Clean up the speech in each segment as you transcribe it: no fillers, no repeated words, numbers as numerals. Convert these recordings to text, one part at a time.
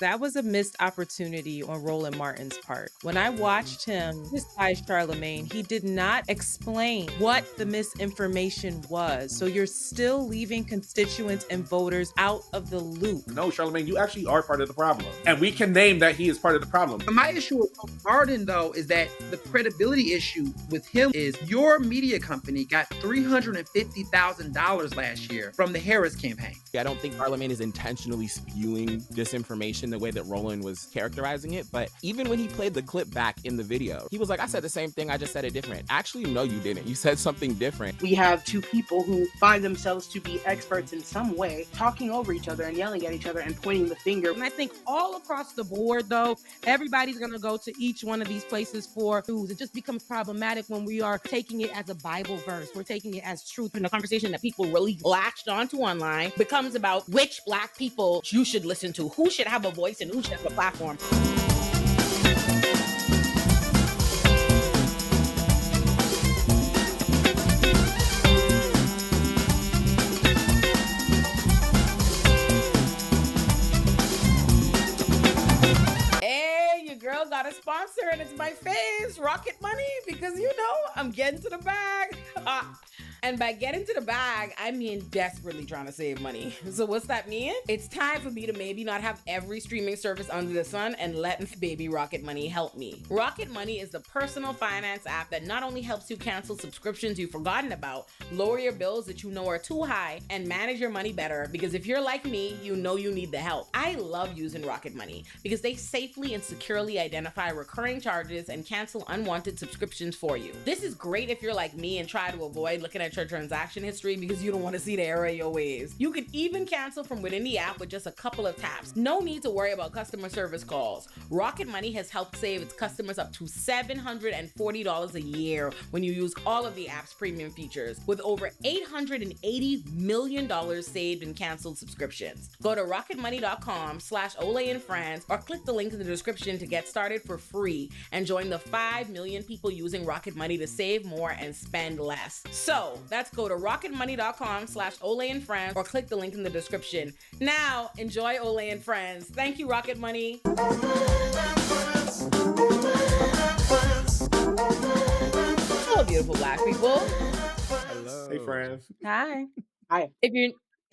that was a missed opportunity on Roland Martin's part. When I watched him criticize Charlamagne, he did not explain what the misinformation was. So you're still leaving constituents and voters out of the loop. No, Charlamagne, you actually are part of the problem. And we can name that he is part of the problem. My issue with Martin, though, is that the credibility issue with him is your media company got $350,000 last year from the Harris campaign. I don't think Charlamagne is intentionally spewing disinformation the way that Roland was characterizing it, but even when he played the clip back in the video, he was like, I said the same thing, I just said it different. Actually, no, you didn't. You said something different. We have two people who find themselves to be experts in some way, talking over each other and yelling at each other and pointing the finger. And I think all across the board, though, everybody's going to go to each one of these places for news. It just becomes problematic when we are taking it as a Bible verse. We're taking it as truth. And the conversation that people really latched onto online becomes about which Black people you should listen to, who should have a voice and who should have a platform. Hey, your girl got a sponsor and it's my face, Rocket Money, because you know I'm getting to the bag. And by getting to the bag, I mean desperately trying to save money. So what's that mean? It's time for me to maybe not have every streaming service under the sun and let baby Rocket Money help me. Rocket Money is the personal finance app that not only helps you cancel subscriptions you've forgotten about, lower your bills that you know are too high, and manage your money better, because if you're like me, you know you need the help. I love using Rocket Money because they safely and securely identify recurring charges and cancel unwanted subscriptions for you. This is great if you're like me and try to avoid looking at your transaction history because you don't want to see the error of your ways. You can even cancel from within the app with just a couple of taps. No need to worry about customer service calls. Rocket Money has helped save its customers up to $740 a year when you use all of the app's premium features, with over $880 million saved in canceled subscriptions. Go to rocketmoney.com/Olay and Friends or click the link in the description to get started for free and join the 5 million people using Rocket Money to save more and spend less. So that's go to rocketmoney.com/Olay and Friends or click the link in the description. Now, enjoy Olay and Friends. Thank you, Rocket Money. Hello, beautiful Black people. Hello. Hey, friends. Hi. Hi.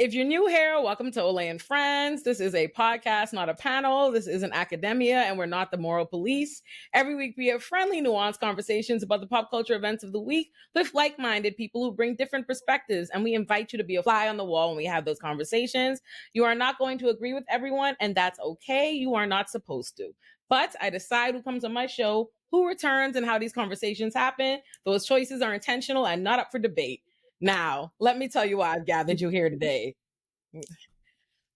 If you're new here, welcome to Olay and Friends. This is a podcast, not a panel. This isn't academia, and we're not the moral police. Every week, we have friendly, nuanced conversations about the pop culture events of the week with like-minded people who bring different perspectives, and we invite you to be a fly on the wall when we have those conversations. You are not going to agree with everyone, and that's okay. You are not supposed to. But I decide who comes on my show, who returns, and how these conversations happen. Those choices are intentional and not up for debate. Now, let me tell you why I've gathered you here today.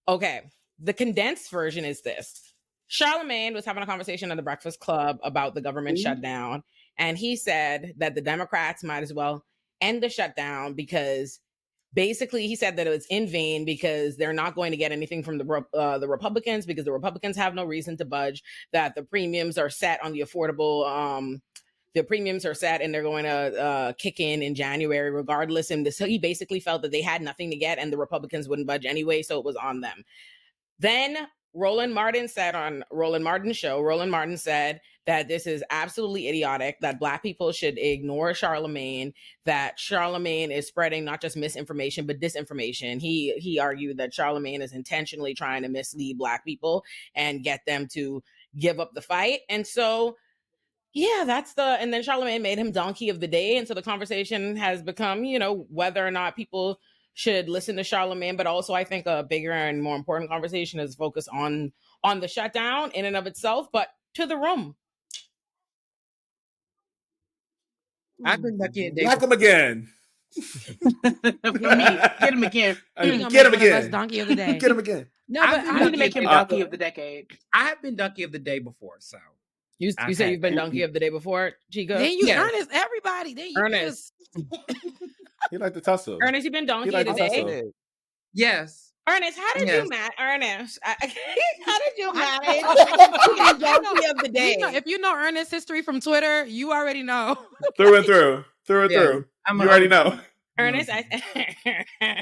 Okay, the condensed version is this. Charlamagne was having a conversation at the Breakfast Club about the government shutdown, and he said that the Democrats might as well end the shutdown because basically he said that it was in vain because they're not going to get anything from the Republicans because the Republicans have no reason to budge, that the premiums are set on the affordable the premiums are set and they're going to kick in January regardless. And so he basically felt that they had nothing to get and the Republicans wouldn't budge anyway, so it was on them. Then Roland Martin said on Roland Martin's show, Roland Martin said that this is absolutely idiotic, that Black people should ignore Charlamagne, that Charlamagne is spreading not just misinformation, but disinformation. He argued that Charlamagne is intentionally trying to mislead Black people and get them to give up the fight. And so yeah, and then Charlamagne made him donkey of the day. And so the conversation has become, whether or not people should listen to Charlamagne, but also I think a bigger and more important conversation is focused on the shutdown in and of itself, but to the room. I've been lucky a day. Knock him again. Get him again. Get him again. Donkey of the day. Get him again. No, but but I need to make him donkey of the decade. I have been ducky of the day before, so. You say you've been donkey of the day before, Chico? Then you Ernest, everybody. Then you Ernest. He like to tussle. Ernest, you've been donkey of the day? Yes. Ernest, how did you manage? Ernest, how did you manage donkey of the day? If you know Ernest's history from Twitter, you already know. Through and through. You already know. Ernest, I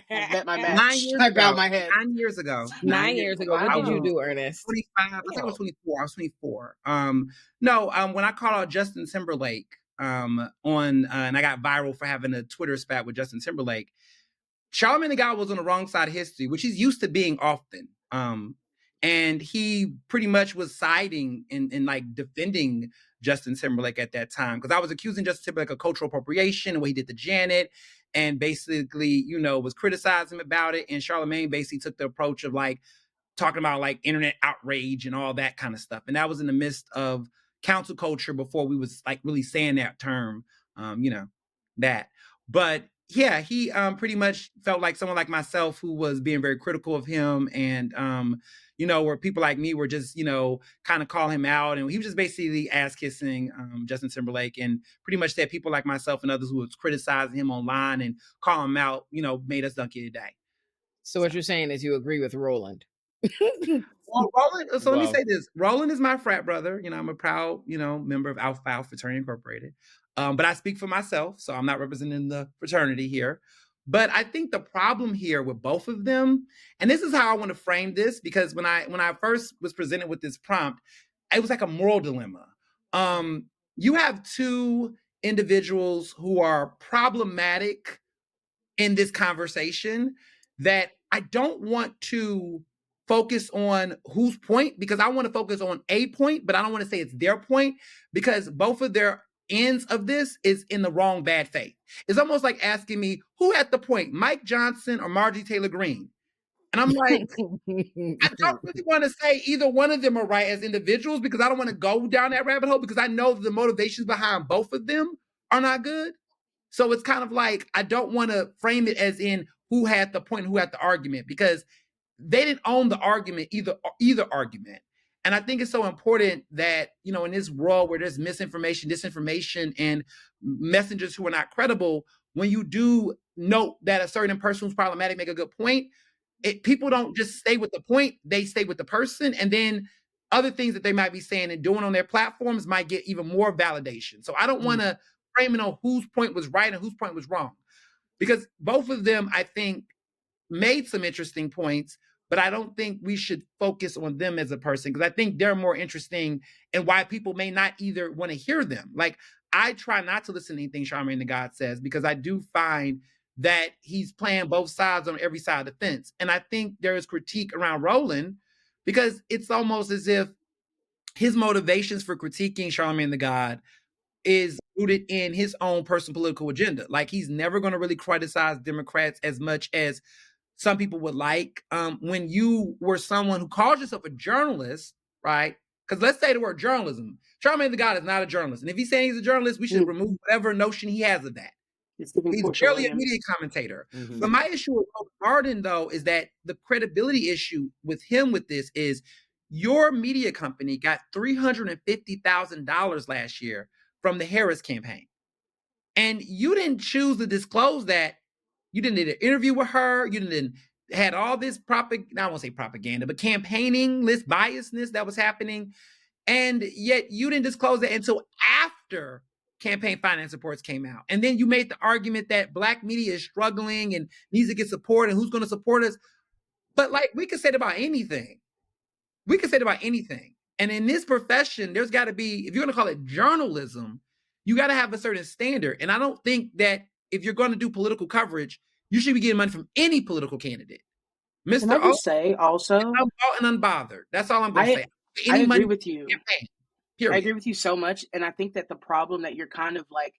bet my match. 9 years I ago. bowed my head. 9 years ago. 9 years ago. What did you Wow. do, Ernest? 25. I think I was 24. I was 24. When I called out Justin Timberlake and I got viral for having a Twitter spat with Justin Timberlake, Charlamagne the God was on the wrong side of history, which he's used to being often. And he pretty much was siding and like defending Justin Timberlake at that time, because I was accusing Justin Timberlake of cultural appropriation and what he did to Janet, and basically, was criticizing him about it. And Charlamagne basically took the approach of like talking about like internet outrage and all that kind of stuff. And that was in the midst of council culture before we was like really saying that term, that. But yeah, he pretty much felt like someone like myself who was being very critical of him, and where people like me were just kind of call him out, and he was just basically ass kissing Justin Timberlake, and pretty much said people like myself and others who was criticizing him online and call him out, made us donkey today. So what you're saying is you agree with Roland. Well, Roland, so let me say this. Roland is my frat brother. I'm a proud, member of Alpha Phi Fraternity Incorporated. But I speak for myself, so I'm not representing the fraternity here. But I think the problem here with both of them, and this is how I want to frame this, because when I first was presented with this prompt, it was like a moral dilemma. You have two individuals who are problematic in this conversation that I don't want to focus on whose point, because I want to focus on a point, but I don't want to say it's their point, because both of their ends of this is in the wrong bad faith. It's almost like asking me, who had the point, Mike Johnson or Marjorie Taylor Greene? And I'm like, I don't really want to say either one of them are right as individuals, because I don't want to go down that rabbit hole, because I know the motivations behind both of them are not good. So it's kind of like, I don't want to frame it as in who had the point, who had the argument, because they didn't own the argument, either argument. And I think it's so important that, in this world where there's misinformation, disinformation, and messengers who are not credible, when you do note that a certain person who's problematic make a good point, people don't just stay with the point, they stay with the person. And then other things that they might be saying and doing on their platforms might get even more validation. So I don't want to frame it on whose point was right and whose point was wrong, because both of them, I think, made some interesting points, but I don't think we should focus on them as a person, because I think they're more interesting and why people may not either want to hear them. Like, I try not to listen to anything Charlamagne the God says, because I do find that he's playing both sides on every side of the fence. And I think there is critique around Roland, because it's almost as if his motivations for critiquing Charlamagne the God is rooted in his own personal political agenda. Like, he's never going to really criticize Democrats as much as some people would like. When you were someone who calls yourself a journalist, right? Because let's say the word journalism. Charlamagne the God is not a journalist. And if he's saying he's a journalist, we should remove whatever notion he has of that. He's barely a media commentator. Mm-hmm. But my issue with Martin, though, is that the credibility issue with him with this is, your media company got $350,000 last year from the Harris campaign. And you didn't choose to disclose that. You didn't do an interview with her. You didn't had all this I won't say propaganda, but campaigning, list biasness that was happening. And yet you didn't disclose that until after campaign finance reports came out. And then you made the argument that Black media is struggling and needs to get support, and who's going to support us. But like, we could say it about anything. We could say it about anything. And in this profession, there's got to be, if you're going to call it journalism, you got to have a certain standard. And I don't think that if you're going to do political coverage, you should be getting money from any political candidate. Mr. Can I just say also, I'm out and unbothered. That's all I'm going to say. I agree with you. Period. I agree with you so much. And I think that the problem that you're kind of like,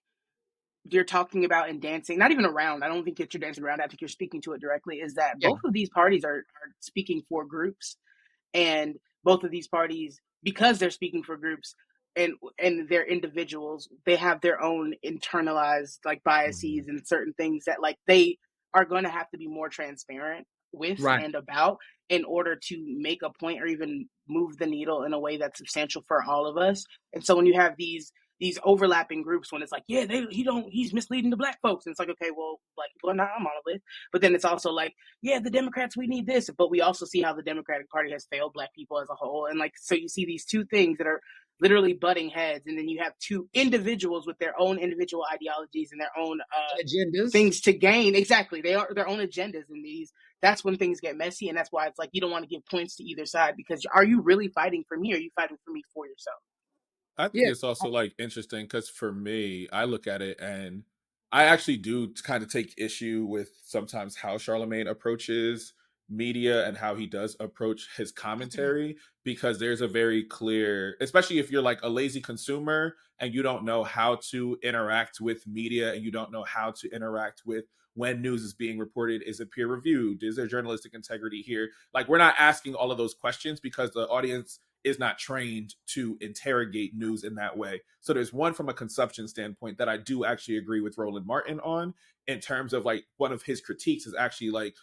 you're talking about and dancing, not even around, I don't think that you're dancing around, I think you're speaking to it directly, is that both of these parties are speaking for groups. And both of these parties, because they're speaking for groups and they're individuals, they have their own internalized like biases and certain things that like they are going to have to be more transparent with and about in order to make a point or even move the needle in a way that's substantial for all of us. And so when you have these overlapping groups, when it's like, yeah, he's misleading the Black folks. And it's like, okay, well, Black people are not a monolith. But then it's also like, yeah, the Democrats, we need this. But we also see how the Democratic Party has failed Black people as a whole. And like, so you see these two things that are literally butting heads, and then you have two individuals with their own individual ideologies and their own agendas, things to gain. Exactly, they are their own agendas, and that's when things get messy, and that's why it's like you don't want to give points to either side, because are you really fighting for me, or are you fighting for me for yourself? I think it's also like interesting because for me, I look at it and I actually do kind of take issue with sometimes how Charlamagne approaches media and how he does approach his commentary, because there's a very clear, especially if you're like a lazy consumer and you don't know how to interact with media and you don't know how to interact with when news is being reported. Is it peer reviewed? Is there journalistic integrity here? Like, we're not asking all of those questions because the audience is not trained to interrogate news in that way. So there's one from a consumption standpoint that I do actually agree with Roland Martin on, in terms of like one of his critiques is actually like,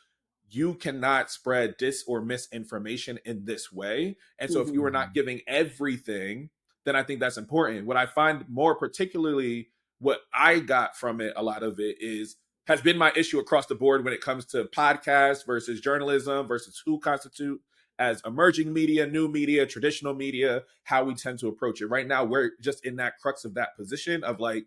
you cannot spread dis or misinformation in this way. And so if you are not giving everything, then I think that's important. What I find more particularly, what I got from it, a lot of it has been my issue across the board when it comes to podcasts versus journalism versus who constitute as emerging media, new media, traditional media, how we tend to approach it. Right now, we're just in that crux of that position of like,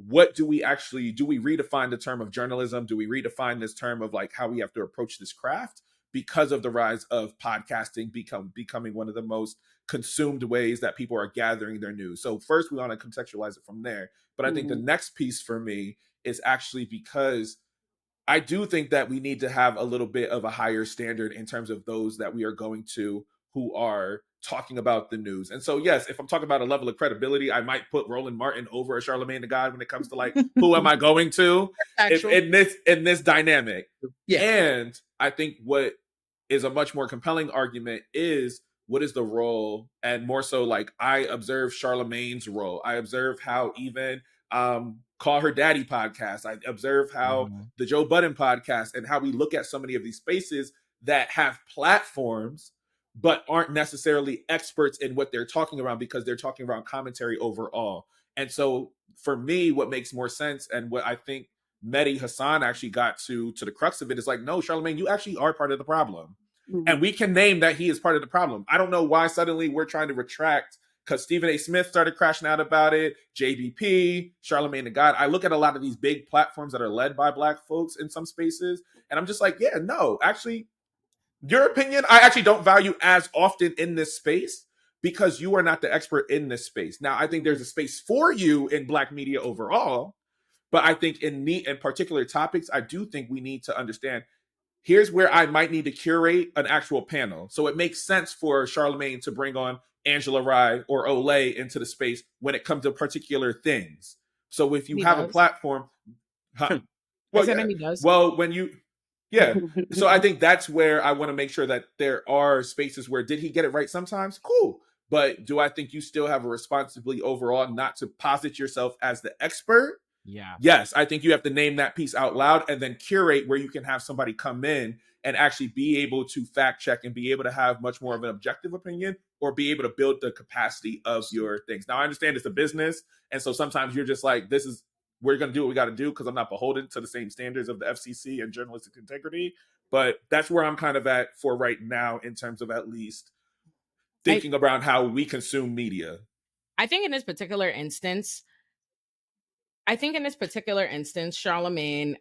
what do we redefine the term of journalism? Do we redefine this term of like how we have to approach this craft? Because of the rise of podcasting becoming one of the most consumed ways that people are gathering their news. So first we want to contextualize it from there. But I think the next piece for me is actually because I do think that we need to have a little bit of a higher standard in terms of those that we are going to who are talking about the news. And so, yes, if I'm talking about a level of credibility, I might put Roland Martin over a Charlamagne the God when it comes to like, who am I going to in this dynamic? Yeah. And I think what is a much more compelling argument is, what is the role? And more so, like, I observe Charlamagne's role. I observe how even Call Her Daddy podcast. I observe how the Joe Budden podcast, and how we look at so many of these spaces that have platforms but aren't necessarily experts in what they're talking about, because they're talking around commentary overall. And so for me, what makes more sense, and what I think Mehdi Hassan actually got to the crux of it, is like, no, Charlamagne, you actually are part of the problem. And we can name that he is part of the problem. I don't know why suddenly we're trying to retract, because Stephen A. Smith started crashing out about it, JBP, Charlamagne the God. I look at a lot of these big platforms that are led by Black folks in some spaces, and I'm just like, yeah, no, actually, your opinion, I actually don't value as often in this space, because you are not the expert in this space. Now, I think there's a space for you in Black media overall, but I think in particular topics, I do think we need to understand, here's where I might need to curate an actual panel. So it makes sense for Charlamagne to bring on Angela Rye or Olay into the space when it comes to particular things. So if you have a platform, so I think that's where I want to make sure that there are spaces where, did he get it right sometimes? Cool. But do I think you still have a responsibility overall not to posit yourself as the expert? Yeah. Yes, I think you have to name that piece out loud, and then curate where you can have somebody come in and actually be able to fact check and be able to have much more of an objective opinion, or be able to build the capacity of your things. Now, I understand it's a business, and so sometimes you're just like, we're going to do what we got to do, because I'm not beholden to the same standards of the FCC and journalistic integrity. But that's where I'm kind of at for right now, in terms of at least thinking around how we consume media. I think in this particular instance, Charlamagne,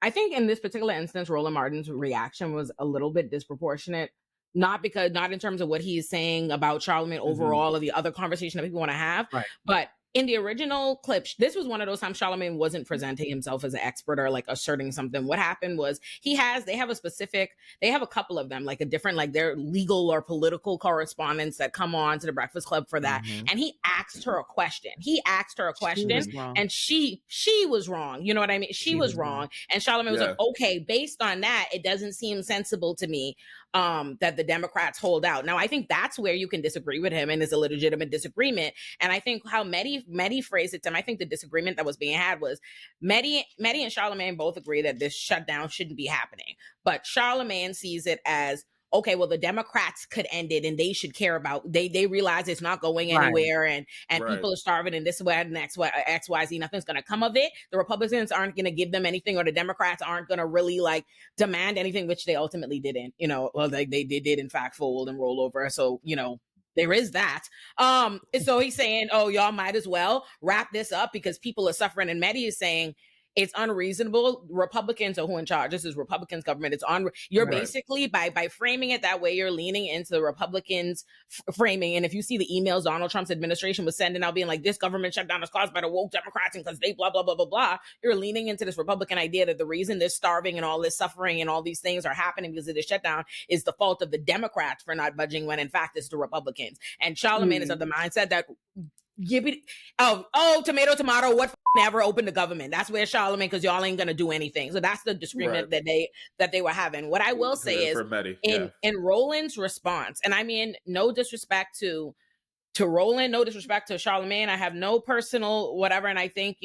I think in this particular instance, Roland Martin's reaction was a little bit disproportionate. Not in terms of what he's saying about Charlamagne overall, or the other conversation that people want to have, but in the original clip, this was one of those times Charlamagne wasn't presenting himself as an expert or like asserting something. What happened was, they have a couple of them, like a different, like their legal or political correspondents that come on to the Breakfast Club for that. And he asked her a question. And she was wrong. You know what I mean? She was wrong. And Charlamagne was like, okay, based on that, it doesn't seem sensible to me that the Democrats hold out. Now, I think that's where you can disagree with him, and is a legitimate disagreement. And I think how Mehdi phrased it to him, I think the disagreement that was being had was, Mehdi and Charlamagne both agree that this shutdown shouldn't be happening. But Charlamagne sees it as, okay, well, the Democrats could end it, and they should care about, they realize it's not going anywhere, and people are starving, and this way and XYZ, nothing's going to come of it. The Republicans aren't going to give them anything, or the Democrats aren't going to really like demand anything, which they ultimately didn't, well, they did in fact fold and roll over. So, there is that. So he's saying, oh, y'all might as well wrap this up because people are suffering. And Mehdi is saying it's unreasonable. Republicans are who in charge. This is Republicans' government. You're Right. basically by framing it that way, you're leaning into the Republicans framing. And if you see the emails Donald Trump's administration was sending out being like, this government shutdown is caused by the woke Democrats and because they blah, blah, blah, blah, blah, you're leaning into this Republican idea that the reason they're starving and all this suffering and all these things are happening because of the shutdown is the fault of the Democrats for not budging when in fact it's the Republicans. And Charlamagne is of the mindset that tomato, what never opened the government. That's where Charlamagne, because y'all ain't gonna do anything. So that's the disagreement that they were having. What I will say is in Roland's response, and I mean no disrespect to Roland, no disrespect to Charlamagne. I have no personal whatever, and I think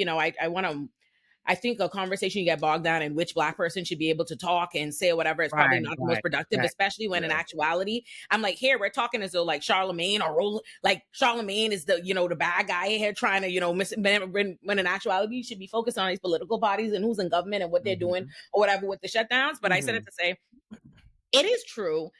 I think a conversation you get bogged down in which Black person should be able to talk and say whatever is probably not the most productive, especially when in actuality, I'm like, here, we're talking as though like Charlamagne or Roland, like Charlamagne is the, the bad guy here trying to, when in actuality, you should be focused on these political bodies and who's in government and what they're doing or whatever with the shutdowns. But I said it to say, it is true.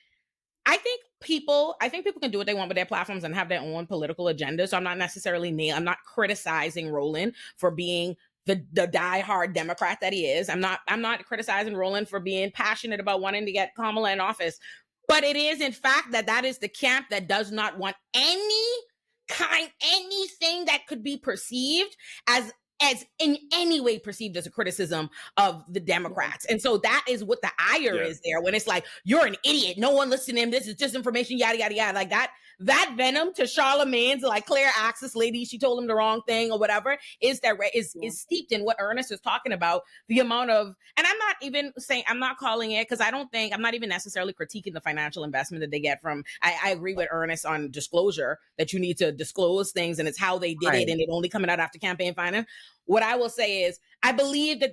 I think people can do what they want with their platforms and have their own political agenda. So I'm not criticizing Roland for being the diehard Democrat that he is. I'm not criticizing Roland for being passionate about wanting to get Kamala in office. But it is, in fact, that is the camp that does not want anything that could be perceived as in any way perceived as a criticism of the Democrats. And so that is what the ire is there when it's like, you're an idiot. No one listened to him. This is just information, yada, yada, yada. Like that venom to Charlamagne's like Claire Access lady, she told him the wrong thing or whatever, is steeped in what Ernest is talking about. The amount of, and I'm not even saying, I'm not calling it, because I'm not even necessarily critiquing the financial investment that they get from, I agree with Ernest on disclosure, that you need to disclose things and it's how they did it and it only coming out after campaign finance. What I will say is, I believe that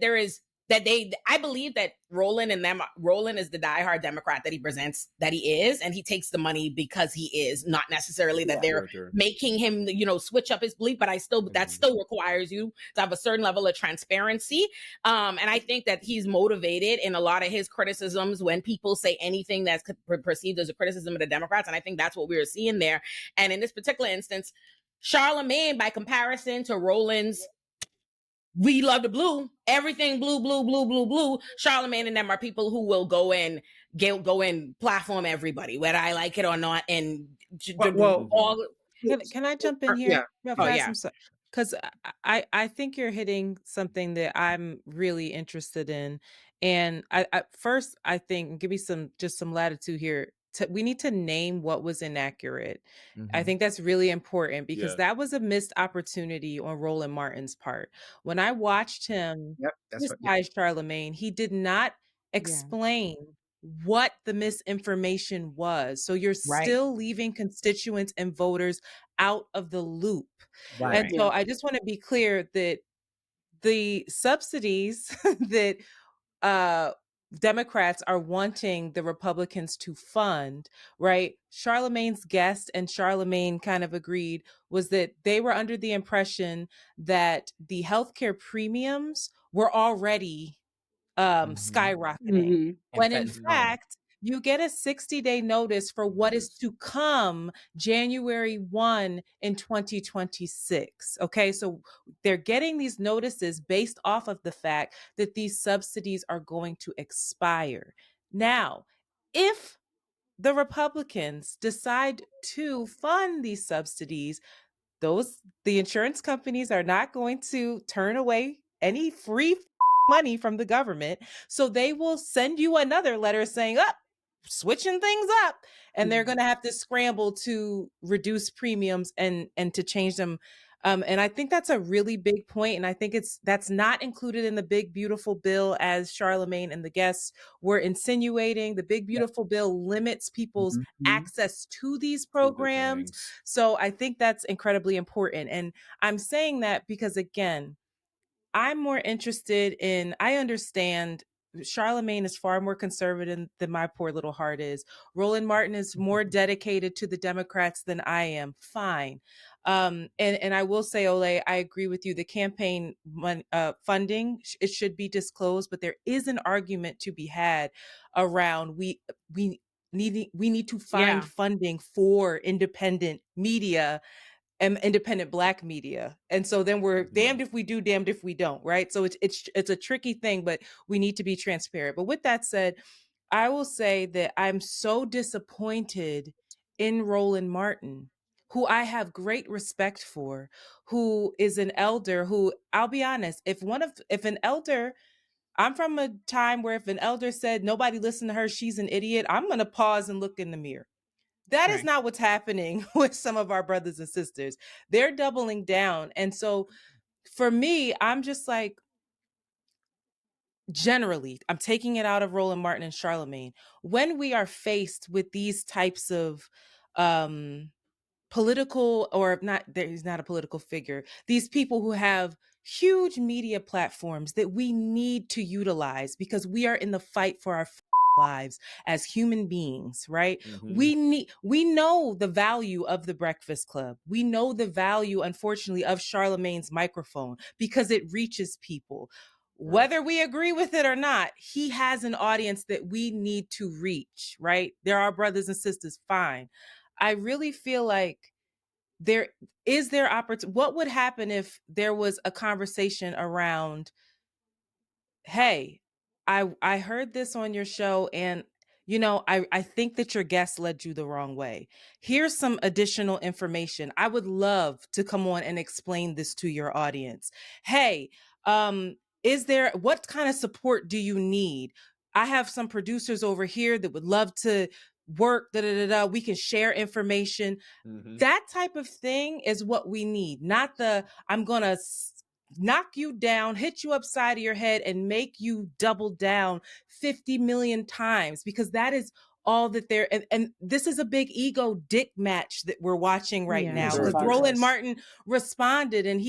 I believe that Roland is the diehard Democrat that he presents that he is, and he takes the money because he is, not necessarily that they're making him, switch up his belief. But that still requires you to have a certain level of transparency. And I think that he's motivated in a lot of his criticisms when people say anything that's perceived as a criticism of the Democrats. And I think that's what we were seeing there. And in this particular instance, Charlamagne, by comparison to Roland's "We love the blue, everything blue, blue, blue, blue, blue," Charlamagne and them are people who will go and platform everybody, whether I like it or not. And can I jump in here? Because I think you're hitting something that I'm really interested in. And I first, I think, give me some latitude here. We need to name what was inaccurate. I think that's really important because that was a missed opportunity on Roland Martin's part. When I watched him criticize Charlamagne, he did not explain what the misinformation was. So you're still leaving constituents and voters out of the loop. And so I just want to be clear that the subsidies that Democrats are wanting the Republicans to fund, right? Charlamagne's guest and Charlamagne kind of agreed was that they were under the impression that the healthcare premiums were already skyrocketing. When in fact, you get a 60-day notice for what is to come January 1 in 2026. Okay, so they're getting these notices based off of the fact that these subsidies are going to expire. Now, if the Republicans decide to fund these subsidies, the insurance companies are not going to turn away any free money from the government. So they will send you another letter saying, switching things up, and they're going to have to scramble to reduce premiums and to change them. And I think that's a really big point. And I think that's not included in the big, beautiful bill as Charlamagne and the guests were insinuating. The big, beautiful bill limits people's access to these programs. So I think that's incredibly important. And I'm saying that because, again, I'm more interested in, I understand Charlamagne is far more conservative than my poor little heart is. Roland Martin is more dedicated to the Democrats than I am. Fine. And I will say, Olay, I agree with you. The campaign funding, it should be disclosed, but there is an argument to be had around we need to find funding for independent media and independent Black media. And so then we're damned if we do, damned if we don't, right? So it's a tricky thing, but we need to be transparent. But with that said, I will say that I'm so disappointed in Roland Martin, who I have great respect for, who is an elder who, I'll be honest, if an elder, I'm from a time where if an elder said nobody listened to her, she's an idiot, I'm going to pause and look in the mirror. That is not what's happening with some of our brothers and sisters. They're doubling down. And so for me, I'm just like, generally, I'm taking it out of Roland Martin and Charlamagne. When we are faced with these types of political, or not, he's not a political figure, these people who have huge media platforms that we need to utilize because we are in the fight for our lives as human beings, right? We know the value of the Breakfast Club. We know the value, unfortunately, of Charlamagne's microphone because it reaches people. Whether we agree with it or not, he has an audience that we need to reach, right? There are brothers and sisters, fine. I really feel like there opportunity. What would happen if there was a conversation around, hey, I heard this on your show, and I think that your guest led you the wrong way. Here's some additional information. I would love to come on and explain this to your audience. Hey, what kind of support do you need? I have some producers over here that would love to work, we can share information. That type of thing is what we need, not I'm gonna knock you down, hit you upside of your head, and make you double down 50 million times, because that is all that they're, and this is a big ego dick match that we're watching right now. Because Roland Martin responded, and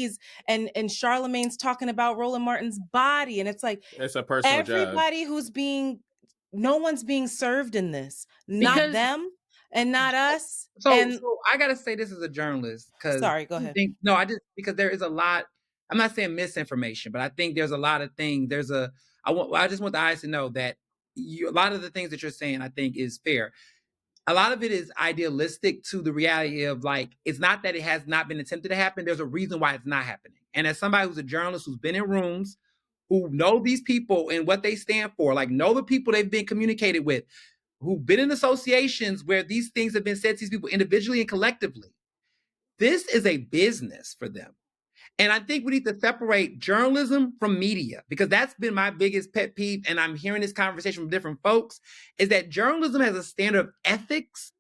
and Charlamagne's talking about Roland Martin's body, and it's like, it's a personal everybody jab. No one's being served in this, not them and not us. So I gotta say this as a journalist, because sorry, go ahead. Because there is a lot. I'm not saying misinformation, but I think there's a lot of things. I just want the eyes to know that a lot of the things that you're saying, I think, is fair. A lot of it is idealistic to the reality of, like, it's not that it has not been attempted to happen. There's a reason why it's not happening. And as somebody who's a journalist who's been in rooms, who know these people and what they stand for, like know the people they've been communicated with, who've been in associations where these things have been said to these people individually and collectively, this is a business for them. And I think we need to separate journalism from media, because that's been my biggest pet peeve. And I'm hearing this conversation from different folks, is that journalism has a standard of ethics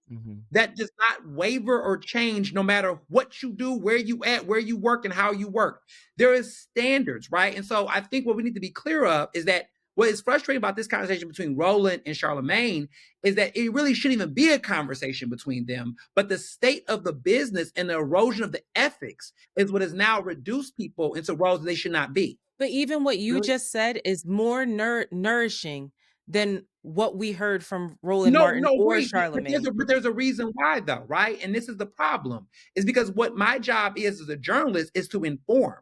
that does not waver or change no matter what you do, where you at, where you work, and how you work. There is standards, right? And so I think what we need to be clear of is that what is frustrating about this conversation between Roland and Charlamagne is that it really shouldn't even be a conversation between them, but the state of the business and the erosion of the ethics is what has now reduced people into roles they should not be. But even what you just said is more nourishing than what we heard from Roland Martin or Charlamagne. But there's a reason why, though, right? And this is the problem, is because what my job is as a journalist is to inform.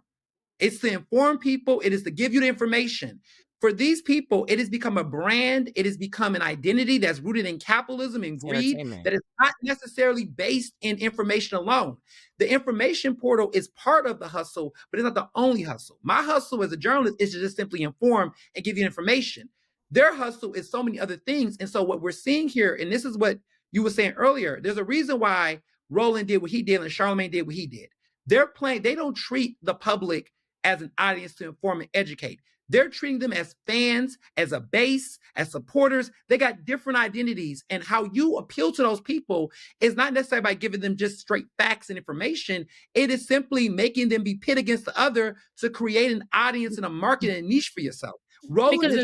It's to inform people. It is to give you the information. For these people, it has become a brand. It has become an identity that's rooted in capitalism and greed that is not necessarily based in information alone. The information portal is part of the hustle, but it's not the only hustle. My hustle as a journalist is to just simply inform and give you information. Their hustle is so many other things. And so what we're seeing here, and this is what you were saying earlier, there's a reason why Roland did what he did and Charlamagne did what he did. They don't treat the public as an audience to inform and educate. They're treating them as fans, as a base, as supporters. They got different identities, and how you appeal to those people is not necessarily by giving them just straight facts and information. It is simply making them be pit against the other to create an audience and a market and a niche for yourself. Because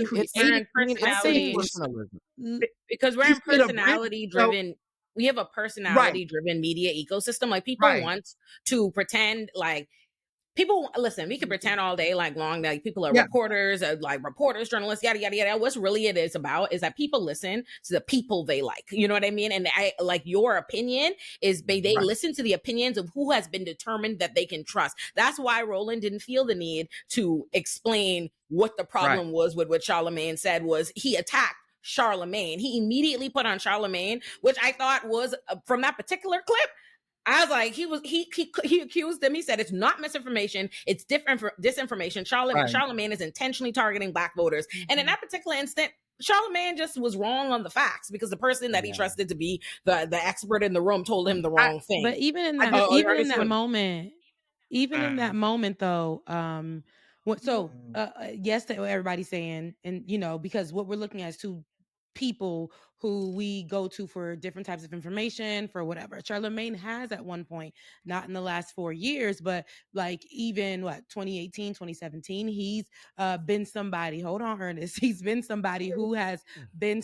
we're in personality driven. We have a personality driven media ecosystem. Like, people want to pretend like people, listen, we can pretend all day like long that people are reporters, journalists, yada, yada, yada. What's really it is about is that people listen to the people they like. You know what I mean? And I like your opinion is they listen to the opinions of who has been determined that they can trust. That's why Roland didn't feel the need to explain what the problem was with what Charlamagne said. Was he attacked Charlamagne. He immediately put on Charlamagne, which I thought was from that particular clip. I was like, he accused them. He said it's not misinformation, it's different for disinformation. Charlamagne is intentionally targeting Black voters, and in that particular instant, Charlamagne just was wrong on the facts because the person that he trusted to be the expert in the room told him the wrong thing. But even in that, in that moment, though, yes, to everybody's saying, and because what we're looking at is two people who we go to for different types of information for whatever. Charlamagne has at one point, not in the last 4 years, but like even 2018, 2017, he's been somebody, hold on, Ernest, he's been somebody who has been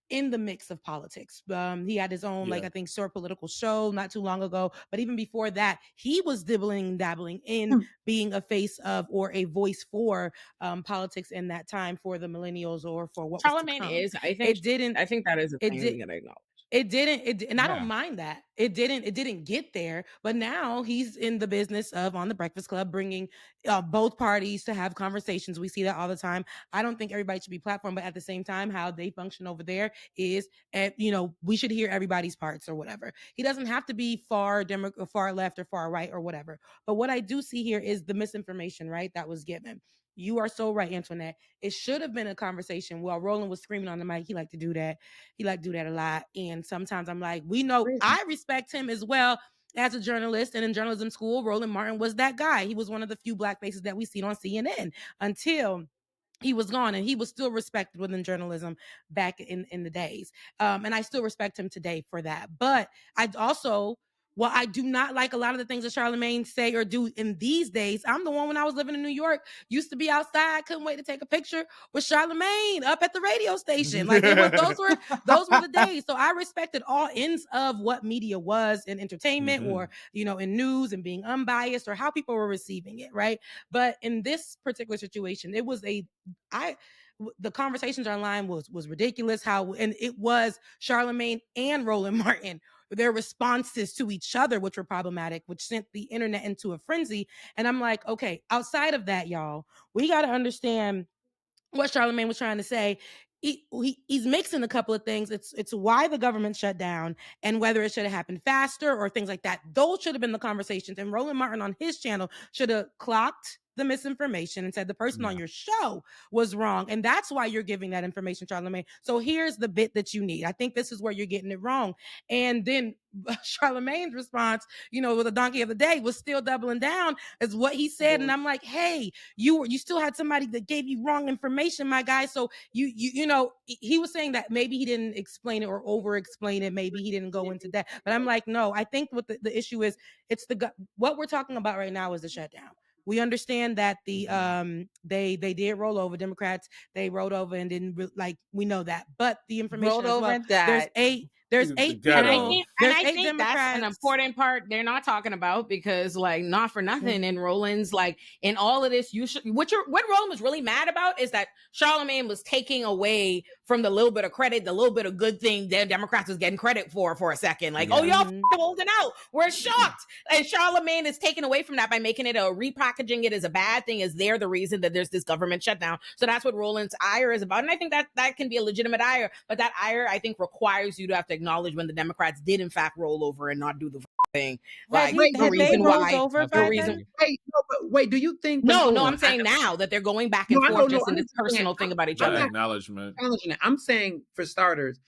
in the mix of politics. He had his own, I think, short political show not too long ago. But even before that, he was dabbling in being a face of or a voice for politics in that time for the millennials or for what Charlamagne was to come. is. I think that is a thing we gotta acknowledge. And I don't mind that. It didn't get there, but now he's in the business of on the Breakfast Club bringing both parties to have conversations. We see that all the time. I don't think everybody should be platformed, but at the same time, how they function over there is, we should hear everybody's parts or whatever. He doesn't have to be far left or far right or whatever. But what I do see here is the misinformation, right, that was given. You are so right, Antoinette. It should have been a conversation. While Roland was screaming on the mic, he liked to do that. He liked to do that a lot. And sometimes I'm like, I respect him as well as a journalist. And in journalism school, Roland Martin was that guy. He was one of the few Black faces that we seen on CNN until he was gone, and he was still respected within journalism back in the days. And I still respect him today for that. But I also... Well, I do not like a lot of the things that Charlamagne say or do in these days. I'm the one when I was living in New York, used to be outside, couldn't wait to take a picture with Charlamagne up at the radio station. Like those were the days. So I respected all ends of what media was in entertainment or, in news and being unbiased or how people were receiving it, right? But in this particular situation, it was the conversations online was ridiculous. And it was Charlamagne and Roland Martin, their responses to each other, which were problematic, which sent the internet into a frenzy. And I'm like, okay, outside of that, y'all, we got to understand what Charlamagne was trying to say. He's mixing a couple of things. It's why the government shut down and whether it should have happened faster or things like that. Those should have been the conversations. And Roland Martin on his channel should have clocked the misinformation and said the person on your show was wrong. And that's why you're giving that information, Charlamagne. So here's the bit that you need. I think this is where you're getting it wrong. And then Charlamagne's response, with the donkey of the day was still doubling down as what he said. And I'm like, hey, you still had somebody that gave you wrong information, my guy. So he was saying that maybe he didn't explain it or over explain it. Maybe he didn't go into that. But I'm like, no, I think what the issue is, what we're talking about right now is the shutdown. We understand that they did roll over. Democrats, they rolled over and didn't we know that. But the information as well, there's eight people. And I think that's an important part they're not talking about because, not for nothing, in Roland's, in all of this, what Roland was really mad about is that Charlamagne was taking away from the little bit of credit, the little bit of good thing that Democrats was getting credit for a second. Oh, y'all holding out. We're shocked. And Charlamagne is taken away from that by making it repackaging it as a bad thing, as they're the reason that there's this government shutdown. So that's what Roland's ire is about. And I think that can be a legitimate ire, but that ire, I think, requires you to have to acknowledge when the Democrats did in fact roll over and not do the thing. Wait, do you think? No, I'm saying now that they're going back and forth just in this personal thing about each other. Acknowledgement. I'm saying, for starters,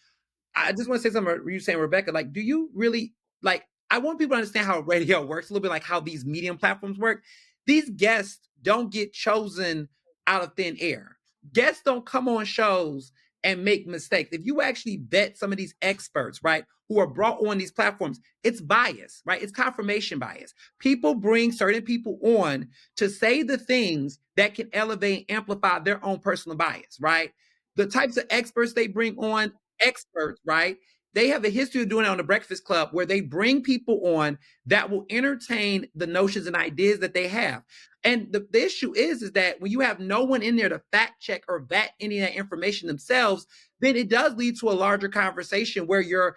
I just want to say something. You saying, Rebecca, do you really I want people to understand how radio works, a little bit like how these medium platforms work. These guests don't get chosen out of thin air. Guests don't come on shows and make mistakes. If you actually vet some of these experts, right, who are brought on these platforms, it's bias, right? It's confirmation bias. People bring certain people on to say the things that can elevate and amplify their own personal bias, right? The types of experts they bring on, right? They have a history of doing it on the Breakfast Club where they bring people on that will entertain the notions and ideas that they have. And the issue is that when you have no one in there to fact check or vet any of that information themselves, then it does lead to a larger conversation where you're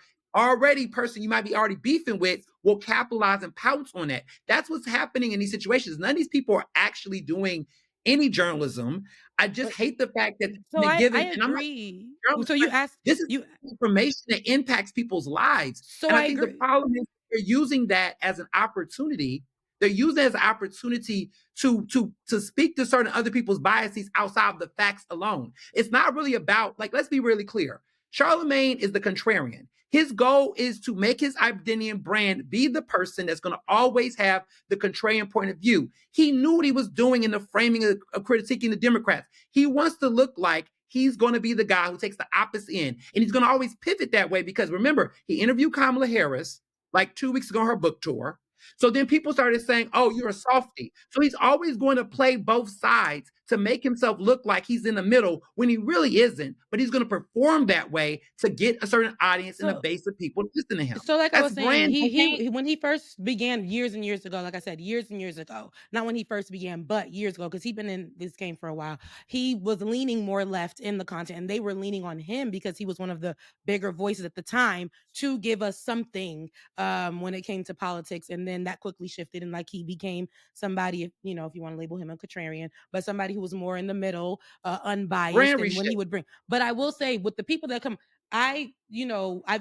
person you might be already beefing with will capitalize and pounce on that. That's what's happening in these situations. None of these people are actually doing any journalism. I just hate the fact that So I and I'm not agree. journalist, So you but asked this is you. information that impacts people's lives. So And I I think the agree. problem is they're using that as an opportunity. They're using it as an opportunity to speak to certain other people's biases outside of the facts alone. It's not really about, like, let's be really clear. Charlamagne is the contrarian. His goal is to make his identity and brand be the person that's going to always have the contrarian point of view. He knew what he was doing in the framing of critiquing the Democrats. He wants to look like he's going to be the guy who takes the opposite end. And he's going to always pivot that way because remember, he interviewed Kamala Harris like 2 weeks ago on her book tour. So then people started saying, oh, you're a softie. So he's always going to play both sides to make himself look like he's in the middle when he really isn't. But he's going to perform that way to get a certain audience and a base of people to listen to him. So like I was saying, he when he first began years and years ago, like I said, years and years ago, not when he first began, but years ago, because he's been in this game for a while, he was leaning more left in the content, and they were leaning on him because he was one of the bigger voices at the time to give us something when it came to politics. And then that quickly shifted, and like he became somebody, if you want to label him a contrarian, but somebody who was more in the middle, unbiased, and when he would bring. But I will say, with the people that come, I've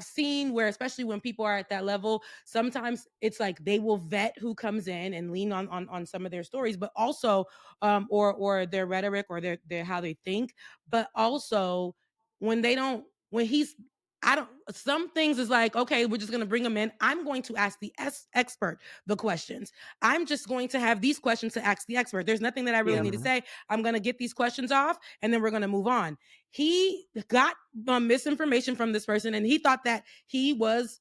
seen where, especially when people are at that level, sometimes it's like they will vet who comes in and lean on some of their stories, but also or their rhetoric or their how they think, but also when some things is like, okay, we're just going to bring them in. I'm going to ask the expert the questions. I'm just going to have these questions to ask the expert. There's nothing that I really need to say. I'm going to get these questions off and then we're going to move on. He got misinformation from this person and he thought that he was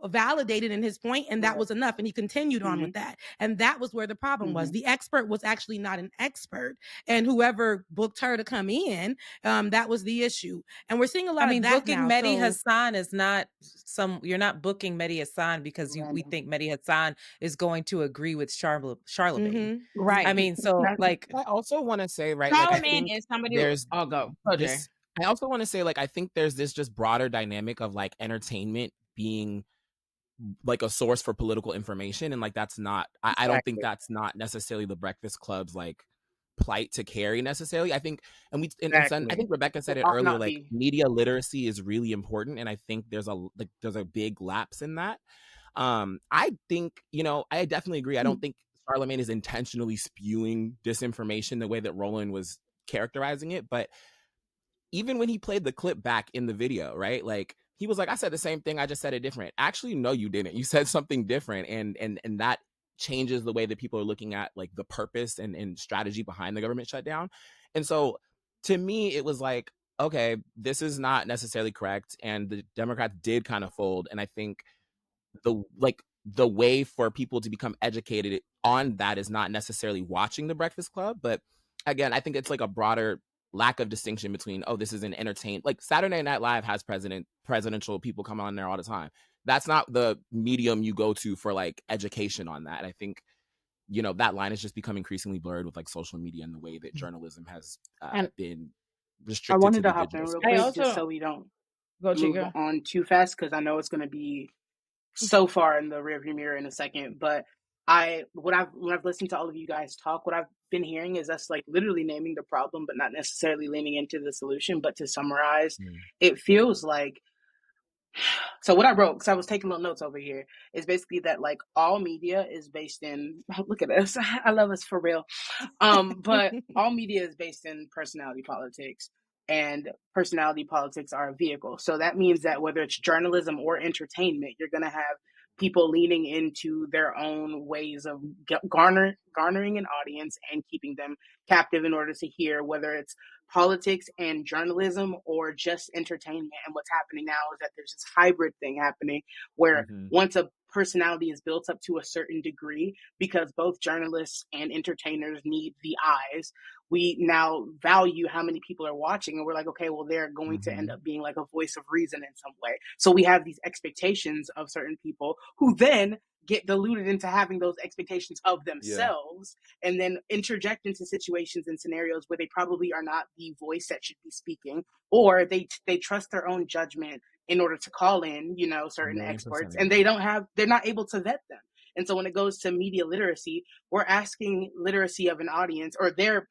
validated in his point, and that was enough, and he continued on with that, and that was where the problem was. The expert was actually not an expert, and whoever booked her to come in, that was the issue, and we're seeing a lot of that booking now. Mehdi Hassan is not you're not booking Mehdi Hassan because we think Mehdi Hassan is going to agree with Charlamagne. Right. I mean, so like, I also want to say, right, Charlamagne is somebody there's I'll go. I also want to say, like, I think there's this just broader dynamic of like entertainment being like a source for political information, and like that's not I don't think that's not necessarily the Breakfast Club's like plight to carry necessarily. I think, and I think Rebecca said it earlier, like media literacy is really important, and I think there's a big lapse in that. I think, I definitely agree. I don't think Charlamagne is intentionally spewing disinformation the way that Roland was characterizing it, but even when he played the clip back in the video, right? Like he was like, I said the same thing, I just said it different. Actually, no, you didn't. You said something different. And that changes the way that people are looking at like the purpose and strategy behind the government shutdown. And so to me, it was like, okay, this is not necessarily correct. And the Democrats did kind of fold. And I think the way for people to become educated on that is not necessarily watching The Breakfast Club. But again, I think it's like a broader lack of distinction between, this is an like Saturday Night Live has presidential people come on there all the time. That's not the medium you go to for like education on that. And I think, that line is just become increasingly blurred with like social media and the way that journalism has been restricted. I wanted to hop in real quick just so we don't move on too fast, because I know it's going to be so far in the rearview mirror in a second. But when I've listened to all of you guys talk, what I've been hearing is us like literally naming the problem, but not necessarily leaning into the solution. But to summarize, it feels like, so what I wrote, because I was taking little notes over here, is basically that like all media is based in, look at us, I love us for real. But all media is based in personality politics, and personality politics are a vehicle. So that means that whether it's journalism or entertainment, you're going to have people leaning into their own ways of garnering an audience and keeping them captive in order to hear, whether it's politics and journalism or just entertainment. And what's happening now is that there's this hybrid thing happening where once a personality is built up to a certain degree, because both journalists and entertainers need the eyes, we now value how many people are watching, and we're like, okay, well, they're going to end up being like a voice of reason in some way. So we have these expectations of certain people who then get diluted into having those expectations of themselves, and then interject into situations and scenarios where they probably are not the voice that should be speaking, or they trust their own judgment in order to call in, certain experts, and they're not able to vet them. And so when it goes to media literacy, we're asking literacy of an audience, or they're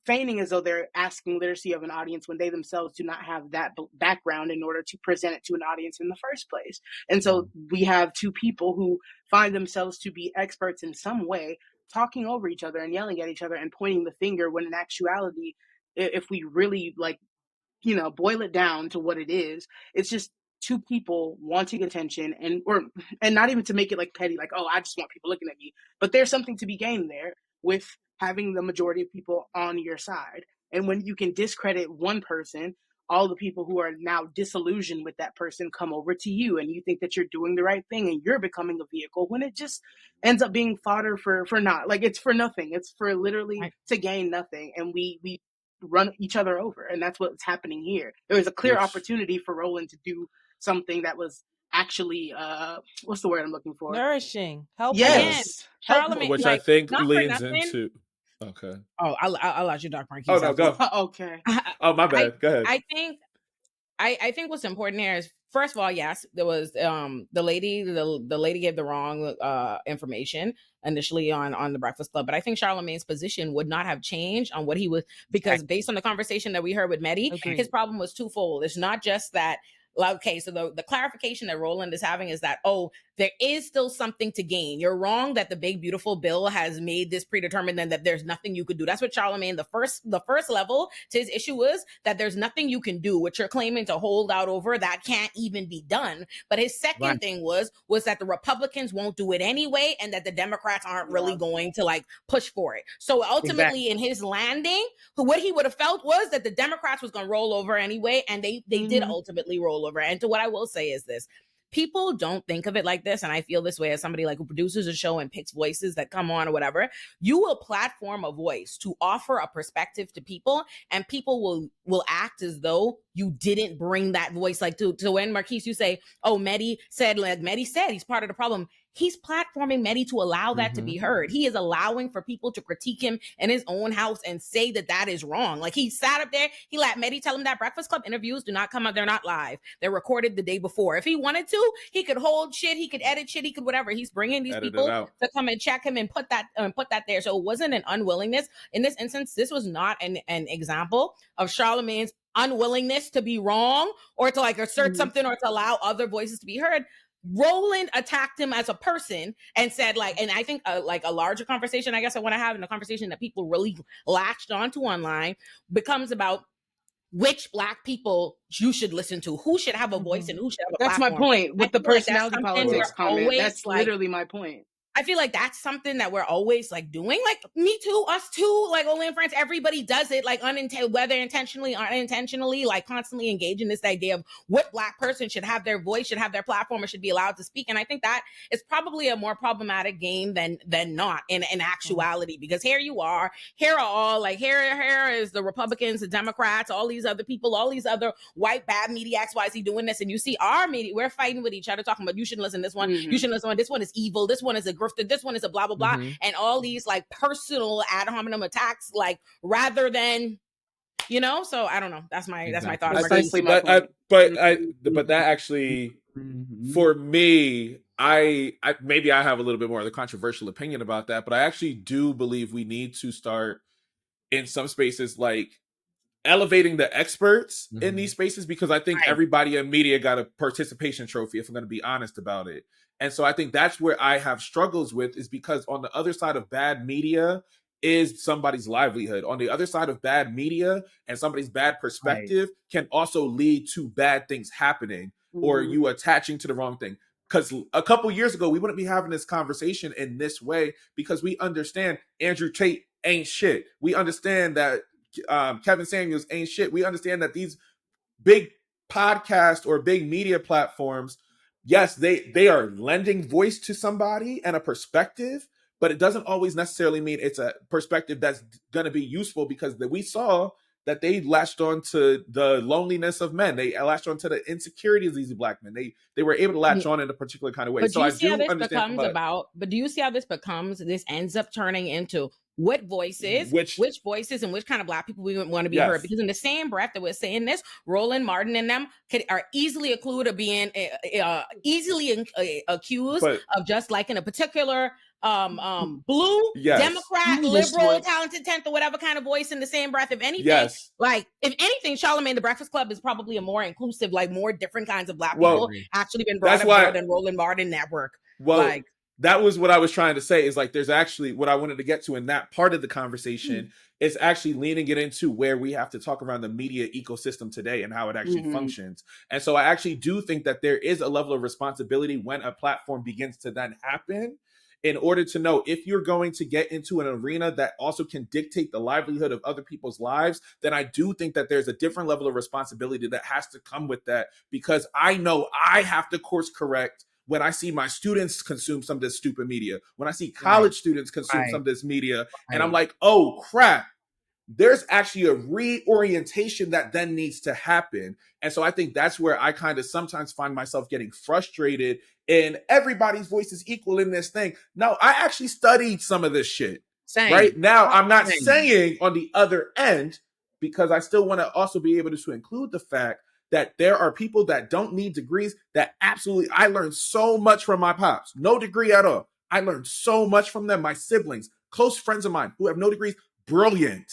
feigning as though they're asking literacy of an audience when they themselves do not have that background in order to present it to an audience in the first place. And so we have two people who find themselves to be experts in some way, talking over each other and yelling at each other and pointing the finger, when in actuality, if we really boil it down to what it is, it's just two people wanting attention and not even to make it like petty, like, oh, I just want people looking at me, but there's something to be gained there with having the majority of people on your side. And when you can discredit one person, all the people who are now disillusioned with that person come over to you, and you think that you're doing the right thing and you're becoming a vehicle, when it just ends up being fodder for not, like, it's for nothing. It's for literally to gain nothing. And we run each other over, and that's what's happening here. There was a clear opportunity for Roland to do something that was actually what's the word I'm looking for? Nourishing, helpful. Yes, Charlamagne, which I think leans into. Okay. Oh, I'll let you, Dr. Marquise. Oh no, go. Okay. Oh, my bad. Go ahead. I think what's important here is, first of all, yes, there was the lady gave the wrong information initially on the Breakfast Club, but I think Charlamagne's position would not have changed on what he was, because based on the conversation that we heard with Mehdi, his problem was twofold. It's not just that. Okay, so the clarification that Roland is having is that, oh, there is still something to gain. You're wrong that the big, beautiful bill has made this predetermined and that there's nothing you could do. That's what Charlamagne, the first level to his issue was, that there's nothing you can do. What you're claiming to hold out over, that can't even be done. But his second thing was that the Republicans won't do it anyway, and that the Democrats aren't really going to like push for it. So ultimately in his landing, what he would have felt was that the Democrats was going to roll over anyway, and they did ultimately roll over. And to what I will say is this: people don't think of it like this, and I feel this way as somebody like who produces a show and picks voices that come on or whatever. You will platform a voice to offer a perspective to people, and people will act as though you didn't bring that voice. Like to when Marquise, you say, oh, Mehdi said he's part of the problem. He's platforming Mehdi to allow that to be heard. He is allowing for people to critique him in his own house and say that is wrong. Like, he sat up there, he let Mehdi tell him that Breakfast Club interviews do not come out, they're not live. They're recorded the day before. If he wanted to, he could hold shit, he could edit shit, he could whatever. He's bringing these people to come and check him and put that there. So it wasn't an unwillingness. In this instance, this was not an example of Charlamagne's unwillingness to be wrong or to like assert something or to allow other voices to be heard. Roland attacked him as a person and said, like, and I think like a larger conversation, I guess I want to have, in a conversation that people really latched onto online, becomes about which Black people you should listen to, who should have a voice and who should have a platform. That's my point with the personality politics comment. That's literally my point. I feel like that's something that we're always like doing. Like, me too, us too, like Olay Friends, everybody does it, like whether intentionally or unintentionally, like constantly engage in this idea of what Black person should have their voice, should have their platform, or should be allowed to speak. And I think that is probably a more problematic game than not in actuality, because here are all like, here is the Republicans, the Democrats, all these other people, all these other white bad media XYZ doing this. And you see our media, we're fighting with each other, talking about, you shouldn't listen to this one, you shouldn't listen to one, this one is evil, this one is a grifter, this one is a blah blah blah, and all these like personal ad hominem attacks, like, rather than, so I don't know, that's my thought. But that actually, for me, I maybe I have a little bit more of the controversial opinion about that, but I actually do believe we need to start in some spaces like elevating the experts in these spaces, because I think everybody in media got a participation trophy, if I'm going to be honest about it. And so I think that's where I have struggles with, is because on the other side of bad media is somebody's livelihood. On the other side of bad media and somebody's bad perspective can also lead to bad things happening or you attaching to the wrong thing. Because a couple years ago, we wouldn't be having this conversation in this way, because we understand Andrew Tate ain't shit. We understand that Kevin Samuels ain't shit. We understand that these big podcast or big media platforms, yes, they are lending voice to somebody and a perspective, but it doesn't always necessarily mean it's a perspective that's going to be useful, because we saw that they latched on to the loneliness of men. They latched on to the insecurities of these Black men. They were able to latch on in a particular kind of way. But so do you I see do how this understand. do you see how this ends up turning into what voices, which voices and which kind of Black people we want to be heard? Because in the same breath that we're saying this, Roland Martin and them are easily accused of being easily accused of just liking a particular blue, Yes. Democrat, liberal, talented 10th, or whatever kind of voice in the same breath. If anything, like if anything, Charlamagne the Breakfast Club is probably a more inclusive, like more different kinds of Black people actually been brought up more than Roland Martin Network. Well, like, that was what I was trying to say, is like there's actually what I wanted to get to in that part of the conversation is actually leaning it into where we have to talk around the media ecosystem today and how it actually functions. And so I actually do think that there is a level of responsibility when a platform begins to then happen, in order to know if you're going to get into an arena that also can dictate the livelihood of other people's lives, then I do think that there's a different level of responsibility that has to come with that, because I know I have to course correct when I see my students consume some of this stupid media, when I see college students consume some of this media, and I'm like, oh crap, there's actually a reorientation that then needs to happen. And so I think that's where I kind of sometimes find myself getting frustrated, and everybody's voice is equal in this thing. No, I actually studied some of this shit. Right now, I'm not saying on the other end, because I still want to also be able to include the fact that there are people that don't need degrees that absolutely, I learned so much from my pops, no degree at all. I learned so much from them, my siblings, close friends of mine who have no degrees, brilliant.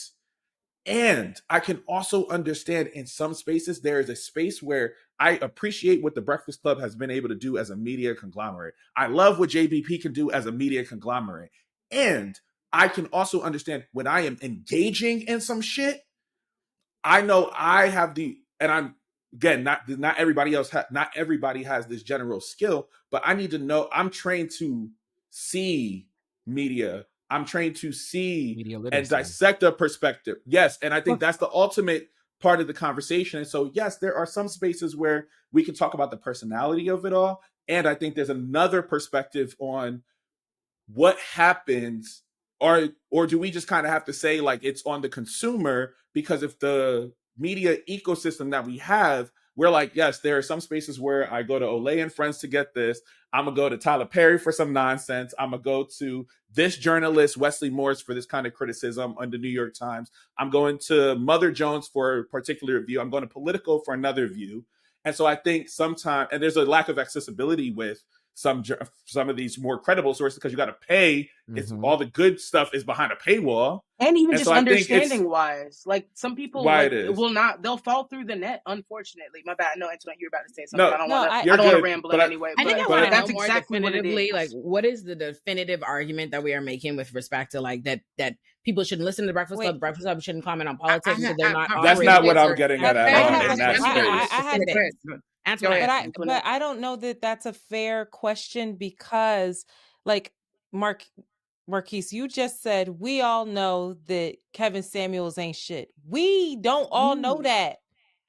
And I can also understand in some spaces, there is a space where I appreciate what the Breakfast Club has been able to do as a media conglomerate. I love what JBP can do as a media conglomerate. And I can also understand when I am engaging in some shit, I know I have and I'm, again, not everybody else, not everybody has this general skill, but I need to know, I'm trained to see media. I'm trained to see and dissect a perspective. Yes. And I think that's the ultimate part of the conversation. And so, yes, there are some spaces where we can talk about the personality of it all. And I think there's another perspective on what happens, or do we just kind of have to say like it's on the consumer? Because if the media ecosystem that we have, we're like, yes, there are some spaces where I go to Olay and Friends to get this. I'm going to go to Tyler Perry for some nonsense. I'm going to go to this journalist, Wesley Morris, for this kind of criticism on the New York Times. I'm going to Mother Jones for a particular view. I'm going to Politico for another view. And so I think sometimes, and there's a lack of accessibility with some of these more credible sources, because you got to pay. It's all the good stuff is behind a paywall. And even just understanding wise, like some people they'll fall through the net, unfortunately. My bad. No, Antoinette, you're about to say something. I don't want to ramble anyway. I think I want to know more definitively, like, what is the definitive argument that we are making with respect to like that people shouldn't listen to the Breakfast Club. The Breakfast Club shouldn't comment on politics. That's not what I'm getting at all in that space. I had this. But I don't know that that's a fair question, because like Marquise, you just said we all know that Kevin Samuels ain't shit. We don't all know that.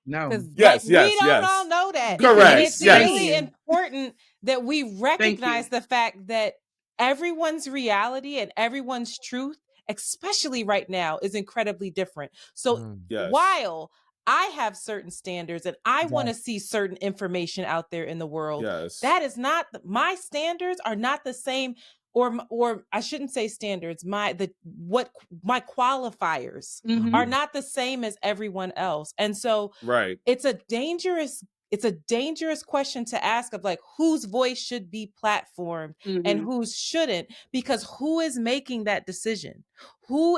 No. Yes, we don't all know that. Correct. And it's really important that we recognize the fact that everyone's reality and everyone's truth, especially right now, is incredibly different. So while I have certain standards and I want to see certain information out there in the world, that is not, my standards are not the same, or I shouldn't say standards, my qualifiers are not the same as everyone else. And so it's a dangerous question to ask, of like, whose voice should be platformed and whose shouldn't, because who is making that decision? Who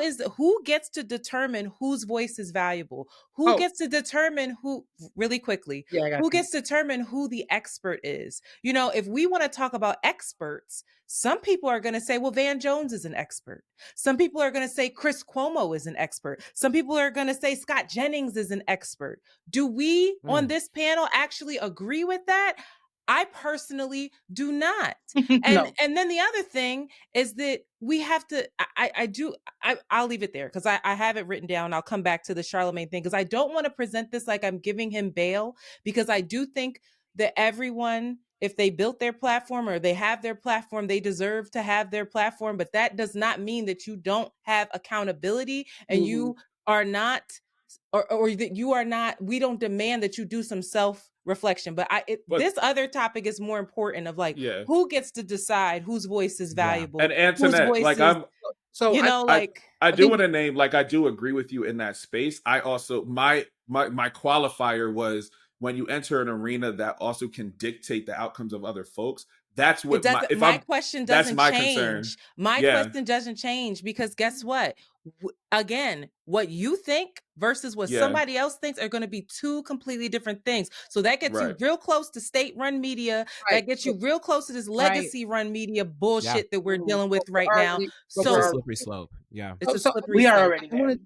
gets to determine whose voice is valuable? Who gets to determine who gets to determine who the expert is? You know, if we want to talk about experts, some people are going to say, well, Van Jones is an expert. Some people are going to say Chris Cuomo is an expert. Some people are going to say Scott Jennings is an expert. Do we on this panel actually agree with that? I personally do not. And and then the other thing is that we have to, I'll leave it there because I have it written down. I'll come back to the Charlamagne thing because I don't want to present this like I'm giving him bail, because I do think that everyone, if they built their platform or they have their platform, they deserve to have their platform. But that does not mean that you don't have accountability and you are not, or that you are not, we don't demand that you do some self-reflection. But this other topic is more important, of like, who gets to decide whose voice is valuable? And Antoinette, like I do want to name, like, I do agree with you in that space. I also, my qualifier was, when you enter an arena that also can dictate the outcomes of other folks, That's what my question doesn't my change. concern. My question doesn't change because guess what? Again, what you think versus what somebody else thinks are going to be two completely different things. So that gets you real close to state-run media. That gets you real close to this legacy-run media bullshit that we're dealing with right now. So it's a slippery slope. Yeah, it's a slippery we slope. are already there.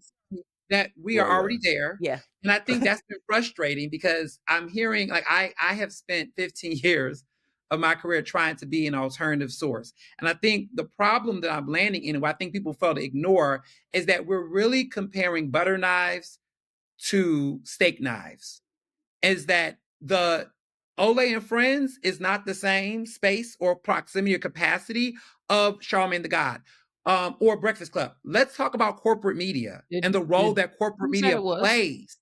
That we are already there. Yeah. And I think that's been frustrating because I'm hearing, like, I have spent 15 years of my career trying to be an alternative source. And I think the problem that I'm landing in, and what I think people fail to ignore, is that we're really comparing butter knives to steak knives. Is that the Olay and Friends is not the same space or proximity or capacity of Charlamagne the God. Or Breakfast Club. Let's talk about corporate media and the role that corporate media plays.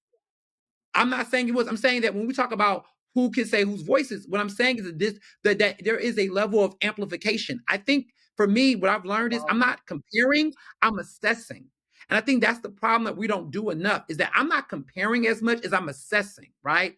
I'm not saying it was. I'm saying that when we talk about who can say whose voices, what I'm saying is that there is a level of amplification. I think for me, what I've learned is I'm not comparing, I'm assessing. And I think that's the problem that we don't do enough, is that I'm not comparing as much as I'm assessing, right?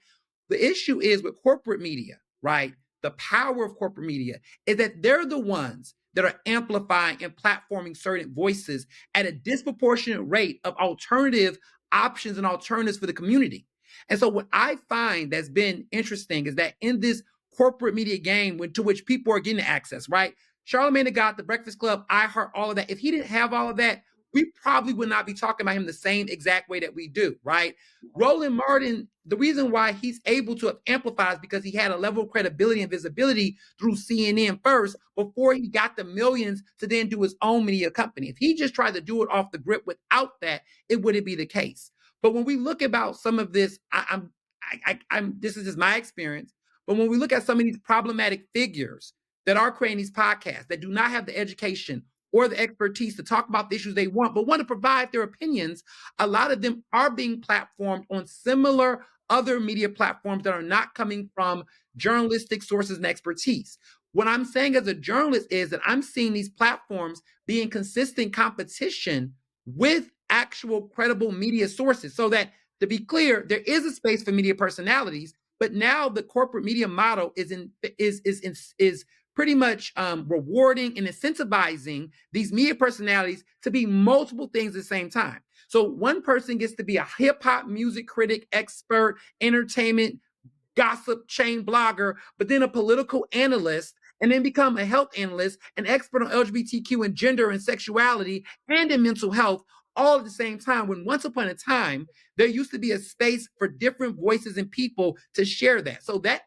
The issue is with corporate media, right? The power of corporate media is that they're the ones that are amplifying and platforming certain voices at a disproportionate rate of alternative options and alternatives for the community. And so what I find that's been interesting is that in this corporate media game to which people are getting access, right? Charlamagne the God, The Breakfast Club, iHeart, all of that. If he didn't have all of that, we probably would not be talking about him the same exact way that we do, right? Roland Martin, the reason why he's able to amplify is because he had a level of credibility and visibility through CNN first before he got the millions to then do his own media company. If he just tried to do it off the grip without that, it wouldn't be the case. But when we look about some of this, this is just my experience. But when we look at some of these problematic figures that are creating these podcasts that do not have the education or the expertise to talk about the issues they want, but want to provide their opinions, a lot of them are being platformed on similar other media platforms that are not coming from journalistic sources and expertise. What I'm saying as a journalist is that I'm seeing these platforms be in consistent competition with actual credible media sources. So that, to be clear, there is a space for media personalities, but now the corporate media model is pretty much rewarding and incentivizing these media personalities to be multiple things at the same time. So one person gets to be a hip hop music critic, expert, entertainment, gossip chain blogger, but then a political analyst, and then become a health analyst, an expert on LGBTQ and gender and sexuality and in mental health, all at the same time, when once upon a time, there used to be a space for different voices and people to share that. So that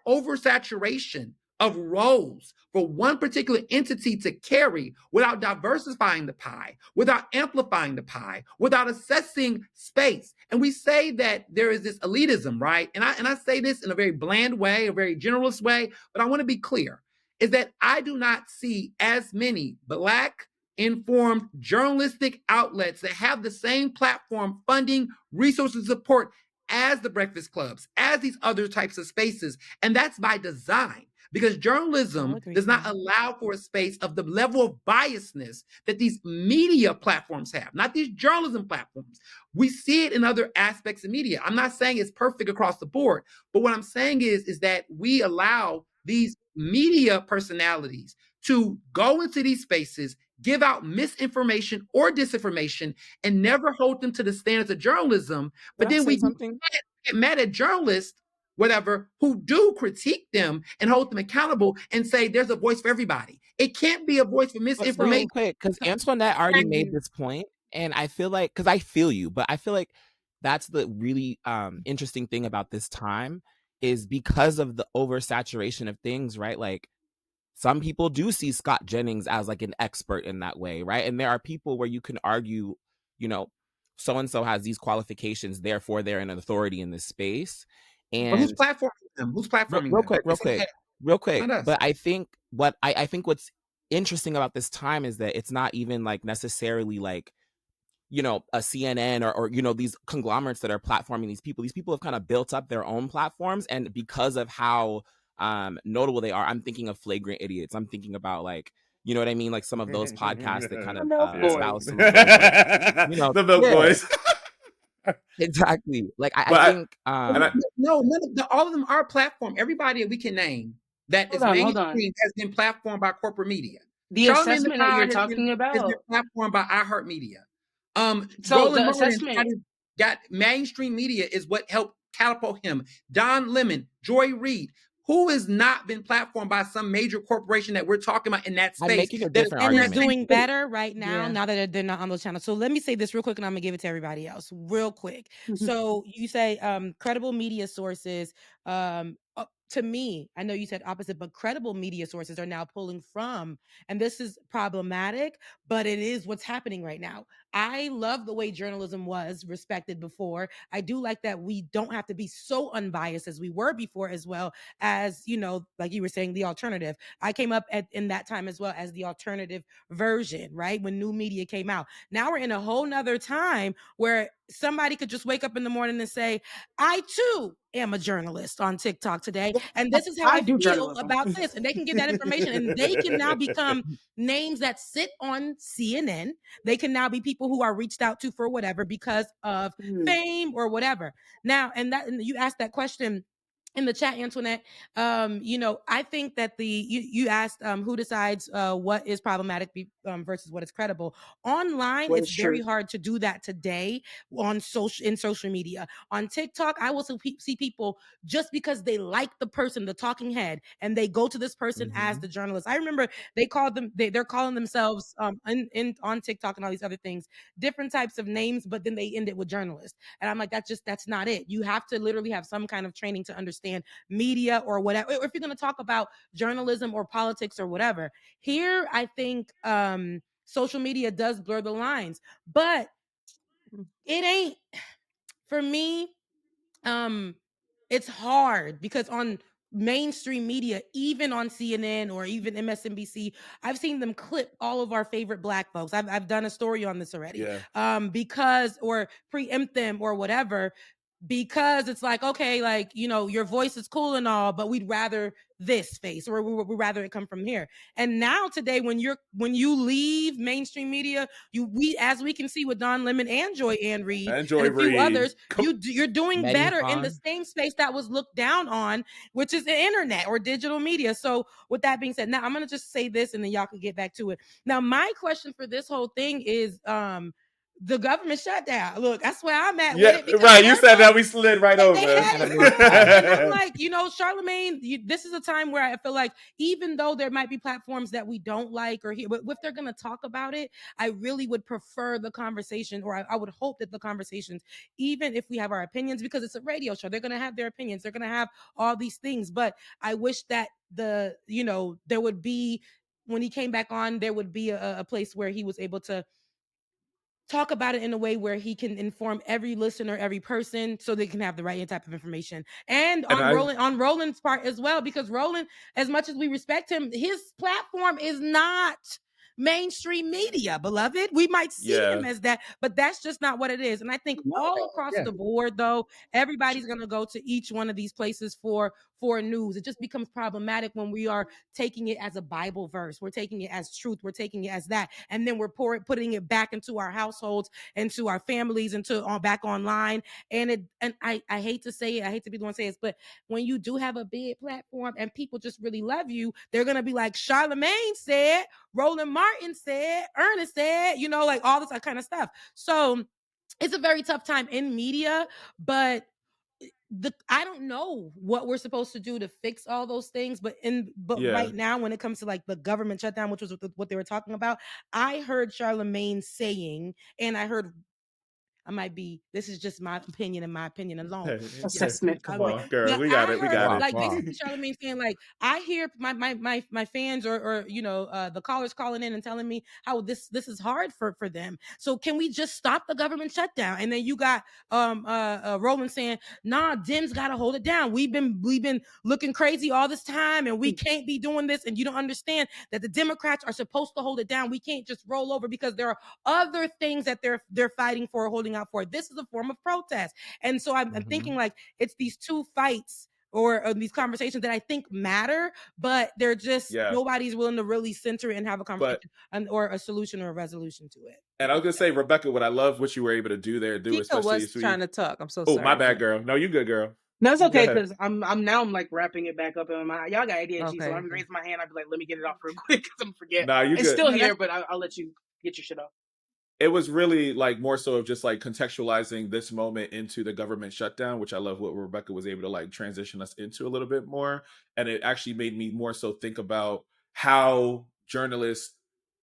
oversaturation of roles for one particular entity to carry without diversifying the pie, without amplifying the pie, without assessing space. And we say that there is this elitism, right? And I say this in a very bland way, a very generalist way, but I want to be clear, is that I do not see as many Black informed journalistic outlets that have the same platform, funding, resources, support as the Breakfast Clubs, as these other types of spaces. And that's by design, because journalism does not allow for a space of the level of biasness that these media platforms have, not these journalism platforms. We see it in other aspects of media. I'm not saying it's perfect across the board, but what I'm saying is that we allow these media personalities to go into these spaces, give out misinformation or disinformation, and never hold them to the standards of journalism. But then we get mad at journalists, whatever, who do critique them and hold them accountable and say there's a voice for everybody. It can't be a voice for misinformation. Because Antoinette already made this point, and I feel like, because I feel you, but I feel like that's the really interesting thing about this time, is because of the oversaturation of things, right? Like, some people do see Scott Jennings as like an expert in that way, right? And there are people where you can argue, you know, so-and-so has these qualifications, therefore they're an authority in this space. And but who's platforming them? Who's platforming them? Real quick. But I think I think what's interesting about this time is that it's not even like necessarily like, you know, a CNN or you know, these conglomerates that are platforming these people. These people have kind of built up their own platforms, and because of how notable they are, I'm thinking of Flagrant Idiots. I'm thinking about, like, you know what I mean, like some of those podcasts that kind of espouse some of those, like, you know, the Milk Boys. Exactly. Like I think no, all of them are platform. Everybody we can name that is mainstream has been platformed by corporate media. The Charlamagne assessment that you're talking about has been platformed by iHeartMedia. So Roland the assessment got mainstream media is what helped catapult him. Don Lemon, Joy Reid. Who has not been platformed by some major corporation that we're talking about in that space? I'm making a different and argument. is doing better right now, now that they're not on those channels. So let me say this real quick, and I'm gonna give it to everybody else real quick. So you say credible media sources. To me, I know you said opposite, but credible media sources are now pulling from, and this is problematic, but it is what's happening right now. I love the way journalism was respected before. I do like that we don't have to be so unbiased as we were before, as well as, you know, like you were saying, the alternative. I came up in that time as well as the alternative version, right? When new media came out. Now we're in a whole nother time where somebody could just wake up in the morning and say, I too am a journalist on TikTok today, and this is how I feel about this. And they can get that information, and they can now become names that sit on CNN. They can now be people who are reached out to for whatever because of fame or whatever. Now, and you asked that question in the chat, Antoinette. You know, I think that you asked who decides what is problematic versus what is credible. Online, it's very hard to do that today in social media. On TikTok, I will see people just because they like the person, the talking head, and they go to this person as the journalist. I remember they're calling themselves on TikTok and all these other things, different types of names, but then they end it with journalist. And I'm like, that's not it. You have to literally have some kind of training to understand media or whatever, or if you're going to talk about journalism or politics or whatever. Here, I think social media does blur the lines, but it ain't, for me, it's hard because on mainstream media, even on CNN or even MSNBC, I've seen them clip all of our favorite Black folks. I've done a story on this already. Because, or preempt them or whatever, because it's like, okay, like, you know, your voice is cool and all, but we'd rather this face, or we'd rather it come from here. And now today, when you leave mainstream media, as we can see with Don Lemon and Joy Ann Reid and a few others, you're doing better in the same space that was looked down on, which is the internet or digital media. So with that being said, now I'm going to just say this and then y'all can get back to it. Now, my question for this whole thing is, the government shutdown. Look, that's where I'm at with it. Right. You said that, we slid right over. And I'm like, you know, Charlamagne, this is a time where I feel like, even though there might be platforms that we don't like or hear, but if they're going to talk about it, I really would prefer the conversation, or I would hope that the conversations, even if we have our opinions, because it's a radio show, they're going to have their opinions, they're going to have all these things. But I wish that there would be, when he came back on, there would be a place where he was able to talk about it in a way where he can inform every listener, every person, so they can have the right type of information. And on Roland's part as well, because Roland, as much as we respect him, his platform is not mainstream media, beloved. We might see him as that, but that's just not what it is. And I think all across the board, though, everybody's going to go to each one of these places for news. It just becomes problematic when we are taking it as a Bible verse. We're taking it as truth. We're taking it as that. And then we're putting it back into our households, into our families, back online. And I hate to say it. I hate to be the one to say this, but when you do have a big platform and people just really love you, they're going to be like, Charlamagne said, Roland Martin said, Ernest said, you know, like all this kind of stuff. So it's a very tough time in media, but I don't know what we're supposed to do to fix all those things, but right now, when it comes to like the government shutdown, which was what they were talking about, I heard Charlamagne saying, and I heard, this is just my opinion and my opinion alone. Assessment. Come on, girl. We got it. Like basically Charlamagne saying, like, I hear my fans or the callers calling in and telling me how this is hard for them. So can we just stop the government shutdown? And then you got Roland saying, nah, Dems gotta hold it down. We've been looking crazy all this time, and we can't be doing this. And you don't understand that the Democrats are supposed to hold it down. We can't just roll over because there are other things that they're fighting for, holding out for. This is a form of protest. And so I'm thinking, like, it's these two fights or these conversations that I think matter, but they're just nobody's willing to really center it and have a conversation or a solution or a resolution to it. And I was gonna say, Rebecca, what I love what you were able to do there, especially was trying to talk. I'm so sorry. Oh, my bad, girl. No, you good, girl. No, it's okay because I'm like wrapping it back up in my mind. Y'all got ADHD, Okay, so I'm raising my hand. I'd be like, let me get it off real quick because I'm forget. Nah, you it's good. still here, but I'll let you get your shit off. It was really like more so of just like contextualizing this moment into the government shutdown, which I love what Rebecca was able to like transition us into a little bit more. And it actually made me more so think about how journalists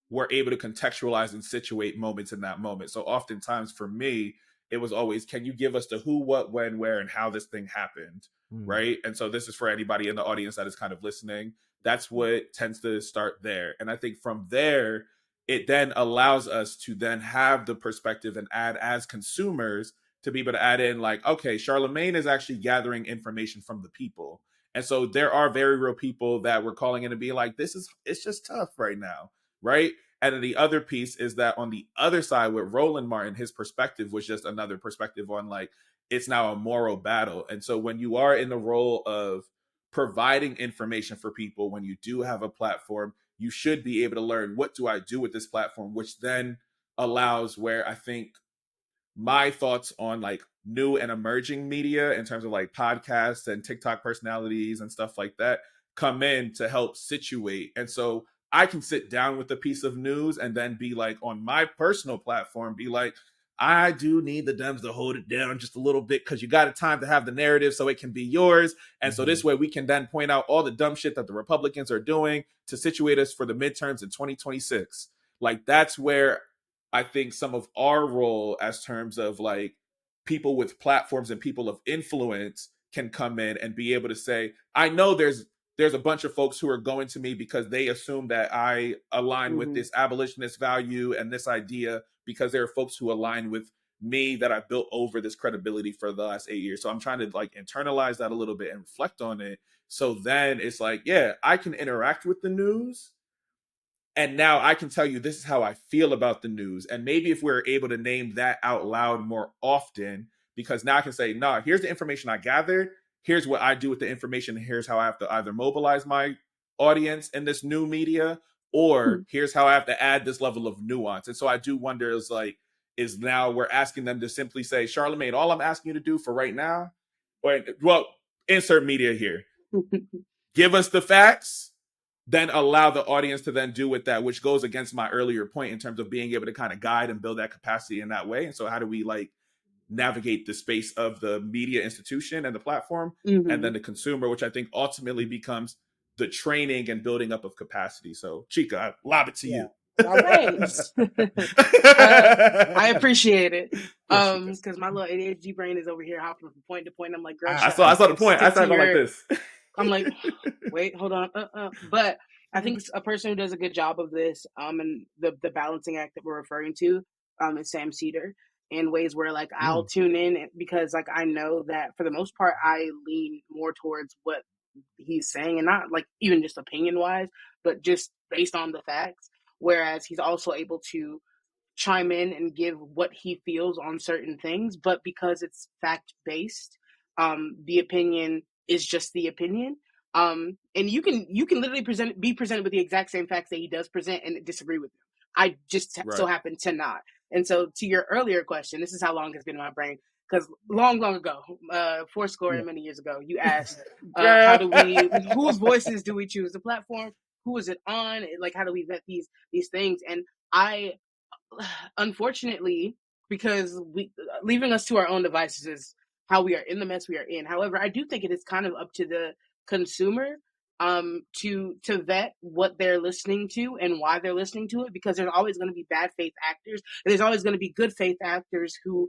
were able to contextualize and situate moments in that moment. So oftentimes for me, it was always, can you give us the who, what, when, where, and how this thing happened? Right. And so this is for anybody in the audience that is kind of listening. That's what tends to start there. And I think from there, it then allows us to then have the perspective and add as consumers to be able to add in like, okay, Charlamagne is actually gathering information from the people. And so there are very real people that were calling in and being like, it's just tough right now. Right. And then the other piece is that on the other side with Roland Martin, his perspective was just another perspective on like, it's now a moral battle. And so when you are in the role of providing information for people, when you do have a platform, you should be able to learn, what do I do with this platform, which then allows where I think my thoughts on like new and emerging media in terms of like podcasts and TikTok personalities and stuff like that come in to help situate. And so I can sit down with a piece of news and then be like, on my personal platform, be like, I do need the Dems to hold it down just a little bit because you got a time to have the narrative so it can be yours. And so this way we can then point out all the dumb shit that the Republicans are doing to situate us for the midterms in 2026. Like that's where I think some of our role as terms of like people with platforms and people of influence can come in and be able to say, I know there's a bunch of folks who are going to me because they assume that I align with this abolitionist value and this idea, because there are folks who align with me that I built over this credibility for the last 8 years. So I'm trying to like internalize that a little bit and reflect on it. So then it's like, yeah, I can interact with the news. And now I can tell you, this is how I feel about the news. And maybe if we're able to name that out loud more often, because now I can say, nah, here's the information I gathered. Here's what I do with the information. Here's how I have to either mobilize my audience in this new media, or here's how I have to add this level of nuance. And so I do wonder, is now we're asking them to simply say, Charlamagne, all I'm asking you to do for right now, well, insert media here. Give us the facts, then allow the audience to then do with that, which goes against my earlier point in terms of being able to kind of guide and build that capacity in that way. And so how do we like navigate the space of the media institution and the platform, and then the consumer, which I think ultimately becomes the training and building up of capacity. So Chica, I lob it to you. All right. I appreciate it. Because my little ADHD brain is over here hopping from point to point. I'm like, girl, I saw the point. I started like this. I'm like, wait, hold on. But I think a person who does a good job of this, and the balancing act that we're referring to, is Sam Cedar, in ways where like I'll tune in because like I know that for the most part I lean more towards what he's saying, and not like even just opinion wise, but just based on the facts. Whereas he's also able to chime in and give what he feels on certain things, but because it's fact based, the opinion is just the opinion. And you can literally be presented with the exact same facts that he does present and disagree with them. I just so happen to not. And so to your earlier question, this is how long it's been in my brain. Because long ago, fourscore and many years ago, you asked, how do we, whose voices do we choose? The platform, who is it on? Like, how do we vet these things? And I, unfortunately, because leaving us to our own devices is how we are in the mess we are in. However, I do think it is kind of up to the consumer to vet what they're listening to and why they're listening to it, because there's always going to be bad faith actors and there's always going to be good faith actors who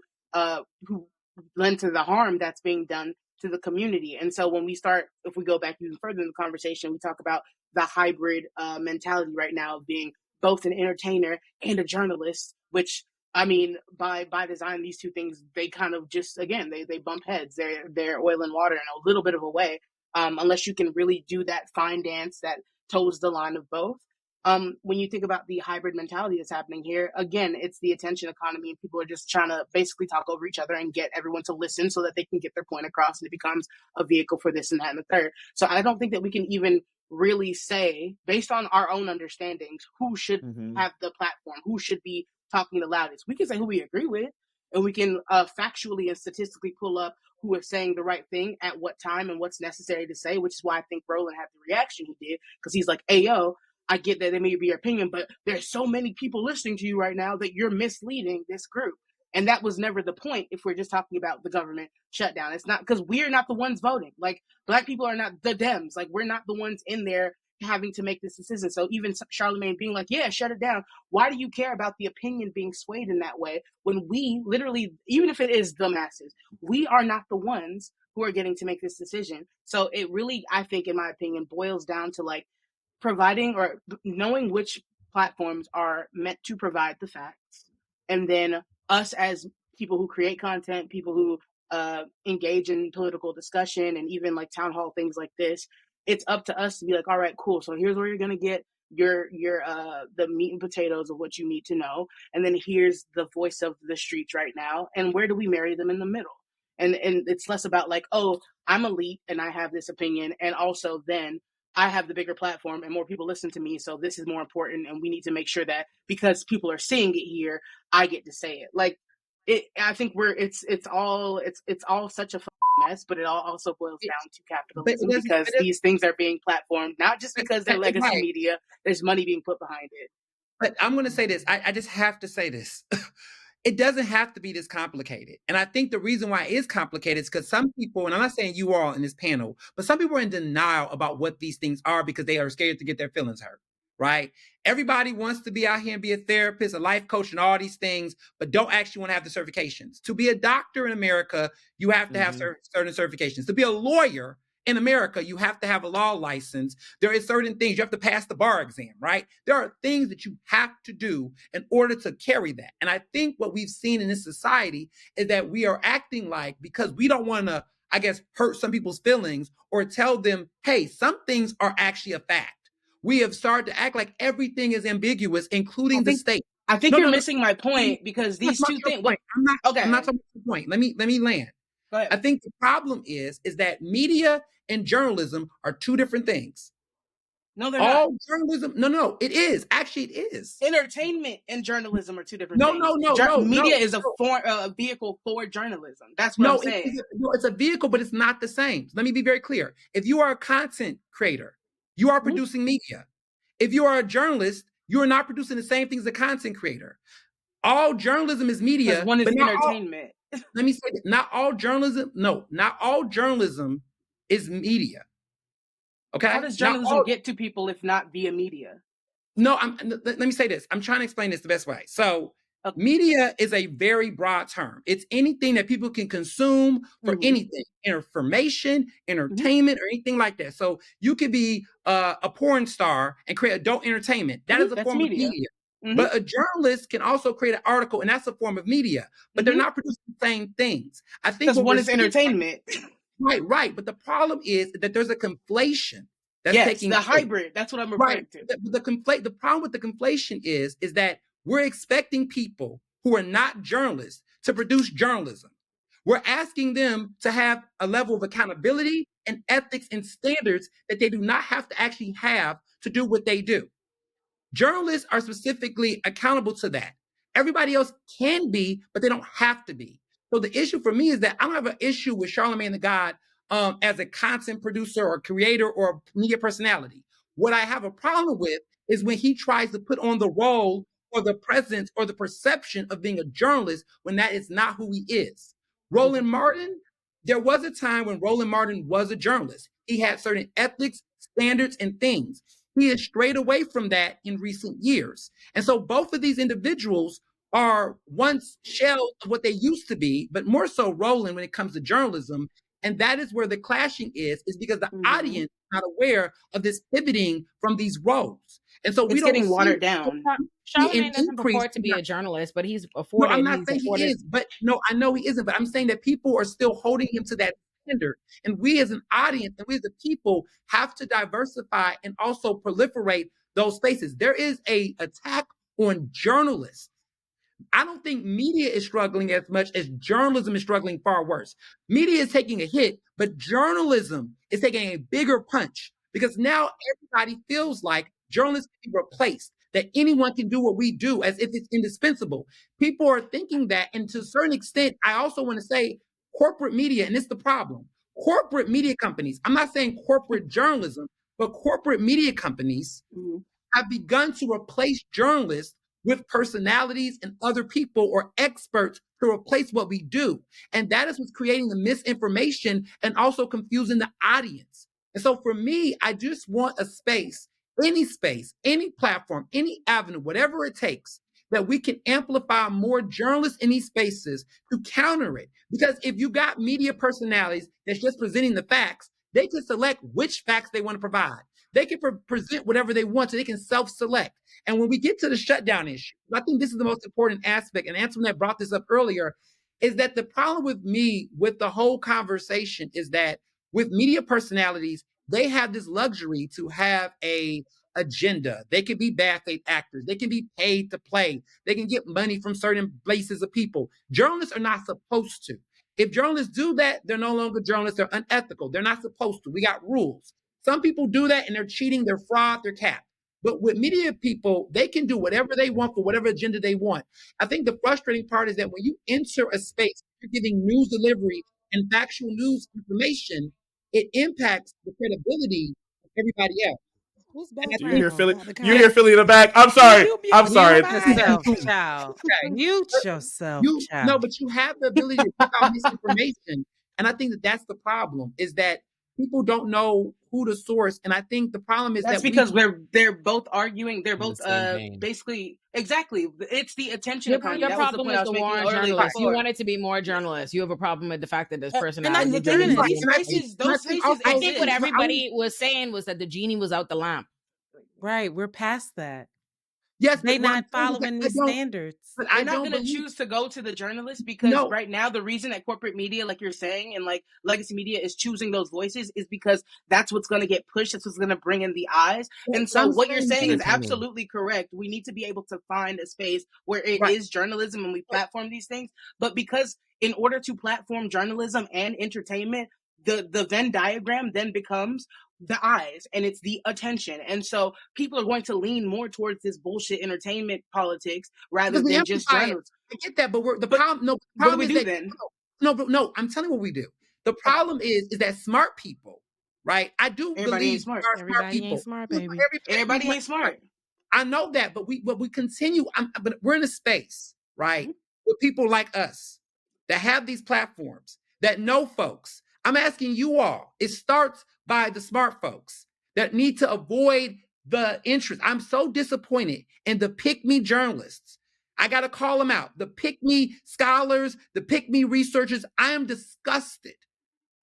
lend to the harm that's being done to the community. And so when we start, if we go back even further in the conversation, we talk about the hybrid mentality right now of being both an entertainer and a journalist, which, I mean, by design, these two things, they kind of just, again, they bump heads. They're oil and water in a little bit of a way, unless you can really do that fine dance that toes the line of both. When you think about the hybrid mentality that's happening here, again, it's the attention economy, and people are just trying to basically talk over each other and get everyone to listen so that they can get their point across, and it becomes a vehicle for this and that and the third. So I don't think that we can even really say, based on our own understandings, who should have the platform, who should be talking the loudest. We can say who we agree with, and we can factually and statistically pull up who is saying the right thing at what time and what's necessary to say, which is why I think Roland had the reaction he did, because he's like, hey, yo, I get that they may be your opinion, but there's so many people listening to you right now that you're misleading this group. And that was never the point if we're just talking about the government shutdown. It's not because we're not the ones voting. Like, Black people are not the Dems. Like, we're not the ones in there having to make this decision. So even Charlamagne being like, yeah, shut it down. Why do you care about the opinion being swayed in that way when we literally, even if it is the masses, we are not the ones who are getting to make this decision? So it really, I think, in my opinion, boils down to like providing or knowing which platforms are meant to provide the facts, and then us as people who create content, people who engage in political discussion, and even like town hall things like this, it's up to us to be like, all right, cool, so here's where you're going to get your the meat and potatoes of what you need to know, and then here's the voice of the streets right now, and where do we marry them in the middle? And it's less about like, oh, I'm elite and I have this opinion, and also then I have the bigger platform and more people listen to me, so this is more important, and we need to make sure that because people are seeing it here, I get to say it. Like, I think it's all such a mess, but it all also boils down to capitalism, because these things are being platformed not just because they're legacy media. There's money being put behind it. But I'm going to say this. I just have to say this. It doesn't have to be this complicated. And I think the reason why it is complicated is because some people, and I'm not saying you all in this panel, but some people are in denial about what these things are because they are scared to get their feelings hurt, right? Everybody wants to be out here and be a therapist, a life coach, and all these things, but don't actually want to have the certifications. To be a doctor in America, you have to have certain certifications. To be a lawyer in America, you have to have a law license. There is certain things you have to pass the bar exam, right? There are things that you have to do in order to carry that. And I think what we've seen in this society is that we are acting like, because we don't want to, I guess, hurt some people's feelings or tell them, hey, some things are actually a fact. We have started to act like everything is ambiguous, including the state. I think you're missing my point, because these two things. I'm not talking about the point. Let me land. I think the problem is that media and journalism are two different things. No, they're not. Journalism, no, it is. Actually, it is. Entertainment and journalism are two different things. No. Media is a vehicle for journalism. That's what I'm saying. It's a vehicle, but it's not the same. Let me be very clear. If you are a content creator, you are producing media. If you are a journalist, you are not producing the same thing as a content creator. All journalism is media. One is entertainment. Let me say that. Not all journalism is media. Okay? How does journalism get to people if not via media? No, let me say this. I'm trying to explain this the best way. So media is a very broad term. It's anything that people can consume for anything, information, entertainment, or anything like that. So you could be a porn star and create adult entertainment. That is a form of media. But a journalist can also create an article, and that's a form of media. But they're not producing the same things. I think because one is entertainment. Right. But the problem is that there's a conflation that's taking place. Hybrid. That's what I'm referring to. The problem with the conflation is that we're expecting people who are not journalists to produce journalism. We're asking them to have a level of accountability and ethics and standards that they do not have to actually have to do what they do. Journalists are specifically accountable to that. Everybody else can be, but they don't have to be. So the issue for me is that I don't have an issue with Charlamagne the God as a content producer or creator or media personality. What I have a problem with is when he tries to put on the role or the presence or the perception of being a journalist when that is not who he is. Roland Martin, there was a time when Roland Martin was a journalist. He had certain ethics, standards, and things. He has strayed away from that in recent years. And so both of these individuals are once shells of what they used to be, but more so Roland when it comes to journalism. And that is where the clashing is because the audience is not aware of this pivoting from these roles. And so it's getting watered down. Charlamagne doesn't purport to be a journalist, but he's afforded. No, I'm not saying he is, but no, I know he isn't. But I'm saying that people are still holding him to that standard. And we as an audience and we as a people have to diversify and also proliferate those spaces. There is an attack on journalists. I don't think media is struggling as much as journalism is struggling far worse. Media is taking a hit, but journalism is taking a bigger punch because now everybody feels like journalists can be replaced, that anyone can do what we do as if it's indispensable. People are thinking that, and to a certain extent, I also want to say corporate media, and it's the problem. Corporate media companies, I'm not saying corporate journalism, but corporate media companies have begun to replace journalists with personalities and other people or experts to replace what we do. And that is what's creating the misinformation and also confusing the audience. And so for me, I just want a space, any platform, any avenue, whatever it takes, that we can amplify more journalists in these spaces to counter it. Because if you got media personalities that's just presenting the facts, they can select which facts they want to provide. They can present whatever they want, so they can self-select. And when we get to the shutdown issue, I think this is the most important aspect, and Antoinette brought this up earlier, is that the problem with me, with the whole conversation, is that with media personalities, they have this luxury to have a agenda. They can be bad faith actors. They can be paid to play. They can get money from certain places of people. Journalists are not supposed to. If journalists do that, they're no longer journalists. They're unethical. They're not supposed to. We got rules. Some people do that and they're cheating, they're fraud, they're cap. But with media people, they can do whatever they want for whatever agenda they want. I think the frustrating part is that when you enter a space, you're giving news delivery and factual news information, it impacts the credibility of everybody else. You hear Philly? You hear Philly in the back? I'm sorry. I'm sorry. Mute yourself, child. Mute yourself, child. No, but you have the ability to pick out misinformation. And I think that that's the problem, is that people don't know who to source. And I think the problem is that's because they're both arguing. They're both basically exactly. It's the attention economy. The problem is the war on journalists. You want it to be more journalists. You have a problem with the fact that this person. Those spaces. I think what everybody was saying was that the genie was out the lamp. Right, we're past that. Yes, they're not following these standards. But I'm not going to choose to go to the journalists because right now the reason that corporate media, like you're saying, and like legacy media is choosing those voices is because that's what's going to get pushed. That's what's going to bring in the eyes. And so what you're saying is absolutely correct. We need to be able to find a space where it is journalism and we platform these things. But because in order to platform journalism and entertainment, the Venn diagram then becomes the eyes and it's the attention. And so people are going to lean more towards this bullshit entertainment politics rather than just journalism. I get that, but the problem is that no, I'm telling you what we do. The problem is that smart people, right? I do believe smart. Everybody people. Ain't smart, baby. Everybody ain't smart. I know that, but we continue. But we're in a space, right, with people like us that have these platforms that know folks. I'm asking you all. It starts by the smart folks that need to avoid the interest. I'm so disappointed in the pick-me journalists. I got to call them out. The pick-me scholars, the pick-me researchers. I am disgusted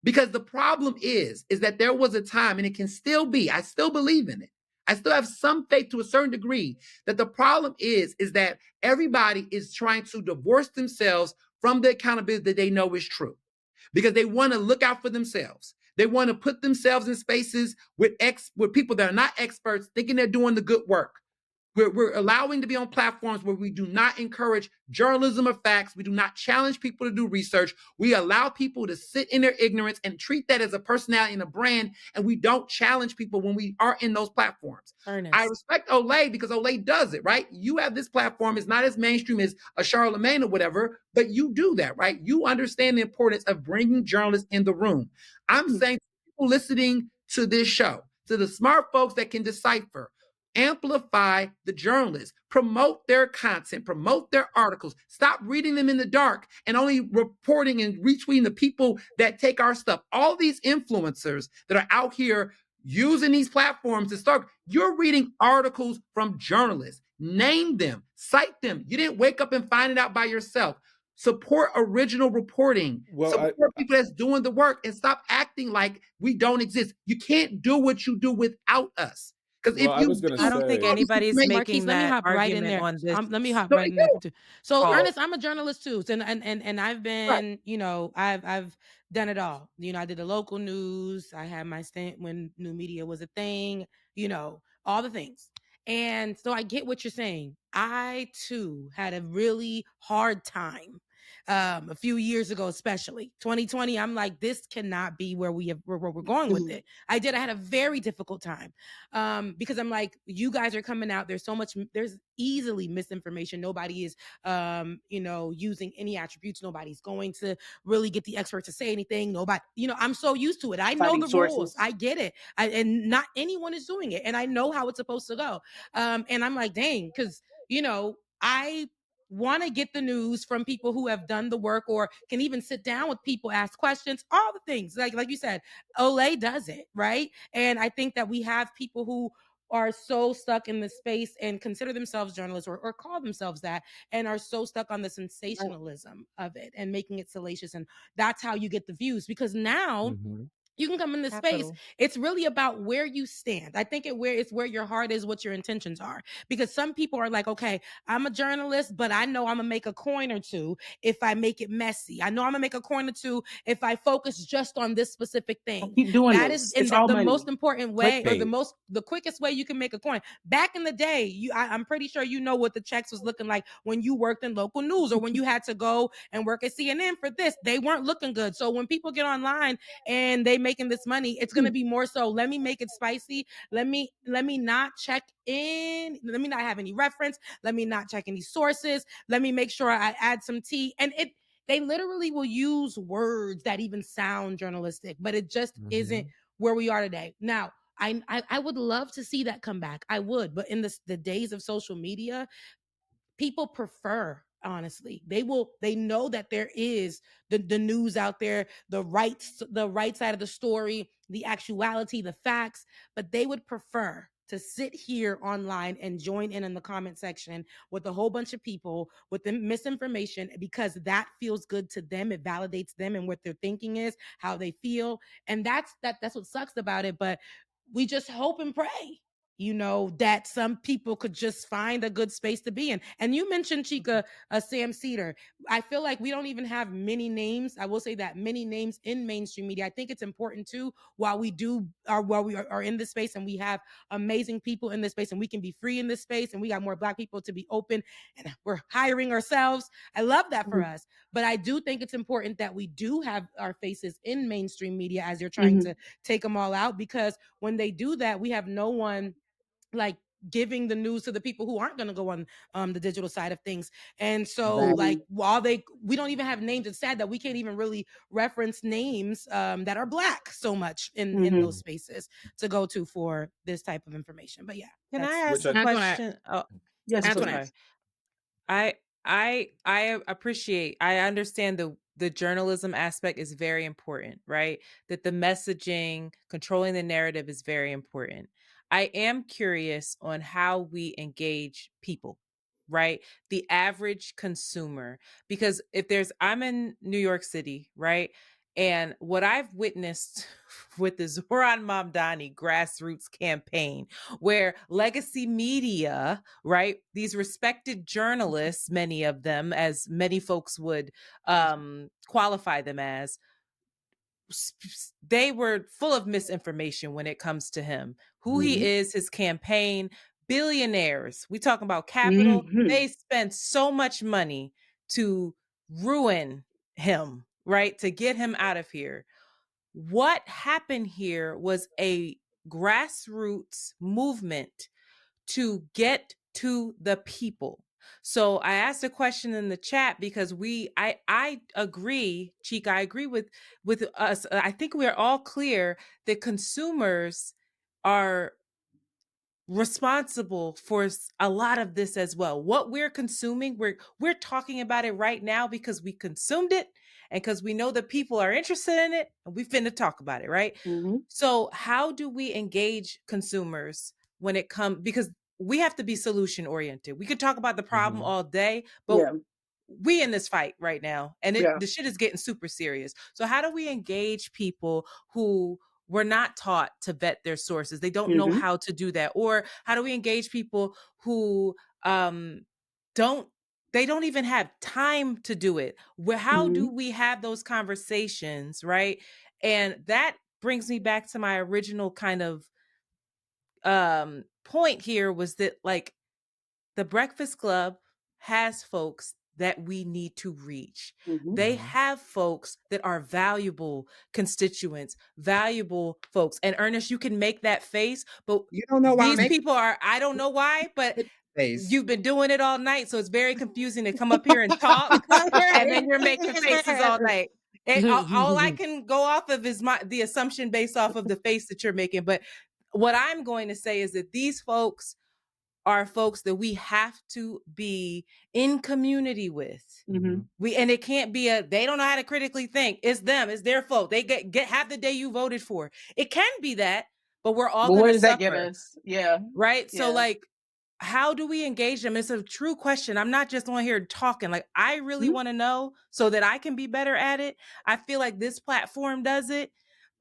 because the problem is that there was a time, and it can still be, I still believe in it. I still have some faith to a certain degree that the problem is that everybody is trying to divorce themselves from the accountability that they know is true. Because they want to look out for themselves. They want to put themselves in spaces with people that are not experts, thinking they're doing the good work. We're allowing to be on platforms where we do not encourage journalism of facts. We do not challenge people to do research. We allow people to sit in their ignorance and treat that as a personality and a brand. And we don't challenge people when we are in those platforms. Ernest. I respect Olay because Olay does it, right? You have this platform. It's not as mainstream as a Charlamagne or whatever, but you do that, right? You understand the importance of bringing journalists in the room. I'm saying to people listening to this show, to the smart folks that can decipher, amplify the journalists, promote their content, promote their articles, stop reading them in the dark and only reporting and retweeting the people that take our stuff. All these influencers that are out here using these platforms to start, you're reading articles from journalists. Name them, cite them. You didn't wake up and find it out by yourself. Support original reporting. Support people that's doing the work and stop acting like we don't exist. You can't do what you do without us. Because I don't think anybody's making that argument on this. Let me hop right in there too. So Ernest, I'm a journalist too, and I've been, I've done it all. I did the local news. I had my stint when new media was a thing. All the things. And so I get what you're saying. I too had a really hard time a few years ago, especially 2020. I'm like, this cannot be where we're going with it. I had a very difficult time because I'm like, you guys are coming out. There's easily misinformation. Nobody is, using any attributes. Nobody's going to really get the expert to say anything. Nobody, I'm so used to it. I know the rules. I get it. And not anyone is doing it. And I know how it's supposed to go. And I'm like, dang, because, I want to get the news from people who have done the work or can even sit down with people, ask questions, all the things. Like you said, Olay does it, right? And I think that we have people who are so stuck in the space and consider themselves journalists or call themselves that and are so stuck on the sensationalism of it and making it salacious. And that's how you get the views, because now you can come in this space. It's really about where you stand. I think it's where your heart is, what your intentions are. Because some people are like, okay, I'm a journalist, but I know I'm gonna make a coin or two if I make it messy. I know I'm gonna make a coin or two if I focus just on this specific thing. Keep doing that this. Is in the most important way, or the quickest way you can make a coin. Back in the day, I'm pretty sure you know what the checks was looking like when you worked in local news or when you had to go and work at CNN for this. They weren't looking good. So when people get online and they making this money, it's going to be more so, let me make it spicy. Let me not check in. Let me not have any reference. Let me not check any sources. Let me make sure I add some tea. And they literally will use words that even sound journalistic, but it just isn't where we are today. Now, I would love to see that come back. I would, but in the days of social media, people prefer, honestly, they know that there is the news out there, the right side of the story, the actuality, the facts, but they would prefer to sit here online and join in the comment section with a whole bunch of people with the misinformation, because that feels good to them. It validates them and what their thinking is, how they feel. And that's what sucks about it. But we just hope and pray, that some people could just find a good space to be in. And you mentioned, Chica, Sam Cedar. I feel like we don't even have many names. I will say that many names in mainstream media. I think it's important too, while we are in this space and we have amazing people in this space and we can be free in this space and we got more Black people to be open and we're hiring ourselves. I love that for us. But I do think it's important that we do have our faces in mainstream media as you're trying to take them all out, because when they do that, we have no one like giving the news to the people who aren't going to go on the digital side of things. And so like we don't even have names. It's sad that we can't even really reference names that are Black so much in those spaces to go to for this type of information. But yeah. Can I ask a question? Oh, yes, I'm sorry. I appreciate, I understand the journalism aspect is very important, right? That the messaging, controlling the narrative is very important. I am curious on how we engage people, right? The average consumer, because I'm in New York City, right? And what I've witnessed with the Zohran Mamdani grassroots campaign, where legacy media, right, these respected journalists, many of them, as many folks would qualify them as, they were full of misinformation when it comes to him, who he is, his campaign. Billionaires, we talking about capital, they spent so much money to ruin him, right, to get him out of here. What happened here was a grassroots movement to get to the people. So I asked a question in the chat because I agree, Cheek, I agree with us. I think we are all clear that consumers are responsible for a lot of this as well. What we're consuming, we're talking about it right now because we consumed it and because we know that people are interested in it and we finna talk about it, right? So how do we engage consumers when it comes, because we have to be solution oriented. We could talk about the problem all day, but we in this fight right now and the shit is getting super serious. So how do we engage people who were not taught to vet their sources? They don't know how to do that. Or how do we engage people who don't even have time to do it? How do we have those conversations, right? And that brings me back to my original kind of point here, was that like the Breakfast Club has folks that we need to reach. Mm-hmm. They have folks that are valuable constituents, valuable folks. And Ernest, you can make that face, but you don't know why these people are, I don't know why, but you've been doing it all night. So it's very confusing to come up here and talk and then you're making faces all night. And all I can go off of is the assumption based off of the face that you're making. But what I'm going to say is that these folks are folks that we have to be in community with. Mm-hmm. And it can't be they don't know how to critically think. It's them. It's their fault. They get half the day you voted for. It can be that, but we're all going to suffer. What does that get us? Yeah. Right. Yeah. So like, how do we engage them? It's a true question. I'm not just on here talking. Like, I really want to know so that I can be better at it. I feel like this platform does it.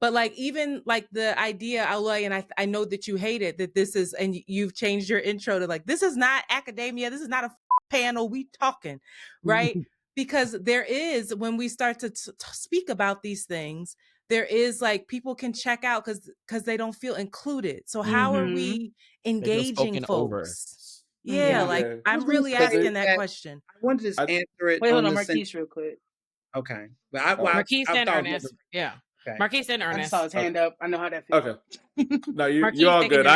But like, even like the idea, Olay, and I know that you hate it, that this is, and you've changed your intro to like, this is not academia. This is not a panel. We talking, right? Because there is, when we start to speak about these things, there is like, people can check out because they don't feel included. So how are we engaging folks? Like I'm really asking that question. I wanted to just answer it. Wait, hold on, Marquise, real quick. Okay. Marquise and Ernest. Yeah. Okay. Marquise and Ernest. I saw his hand up. I know how that feels. Okay. No, you're all good.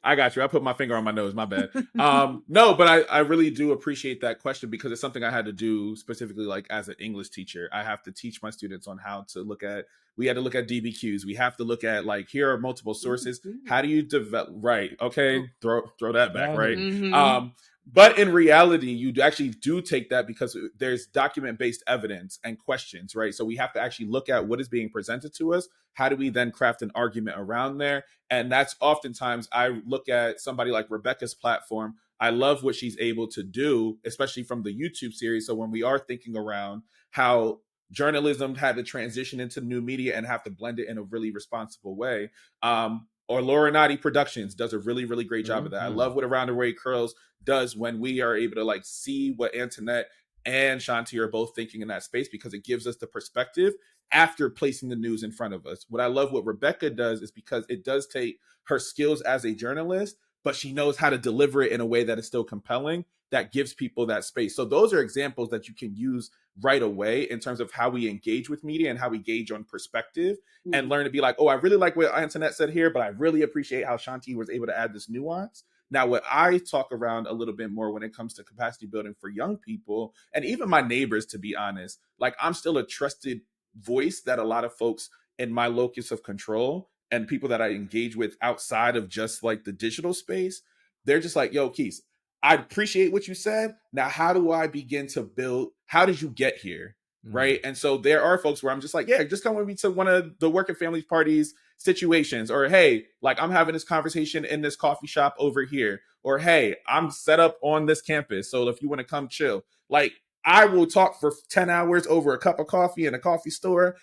I got you. I put my finger on my nose. My bad. No, but I really do appreciate that question because it's something I had to do specifically, like as an English teacher. I have to teach my students on how to look at. We had to look at DBQs. We have to look at like, here are multiple sources. How do you develop? Right. Okay. Throw that back. Right. Mm-hmm. But in reality, you actually do take that because there's document-based evidence and questions, right? So we have to actually look at what is being presented to us. How do we then craft an argument around there? And that's oftentimes, I look at somebody like Rebecca's platform. I love what she's able to do, especially from the YouTube series. So when we are thinking around how journalism had to transition into new media and have to blend it in a really responsible way, or Laura Nadi Productions does a really, really great job of that. I love what Around the Way Curls does when we are able to like see what Antoinette and Shanti are both thinking in that space, because it gives us the perspective after placing the news in front of us. What I love what Rebecca does is because it does take her skills as a journalist, but she knows how to deliver it in a way that is still compelling, that gives people that space. So those are examples that you can use right away in terms of how we engage with media and how we gauge on perspective and learn to be like, oh, I really like what Antoinette said here, but I really appreciate how Shanti was able to add this nuance. Now, what I talk around a little bit more when it comes to capacity building for young people, and even my neighbors, to be honest, like I'm still a trusted voice that a lot of folks in my locus of control and people that I engage with outside of just like the digital space, they're just like, yo, Keith, I appreciate what you said. Now, how do I begin to build? How did you get here? Right. And so there are folks where I'm just like, yeah, just come with me to one of the working families parties situations, or hey, like I'm having this conversation in this coffee shop over here, or hey, I'm set up on this campus, so if you want to come chill, like I will talk for 10 hours over a cup of coffee in a coffee store.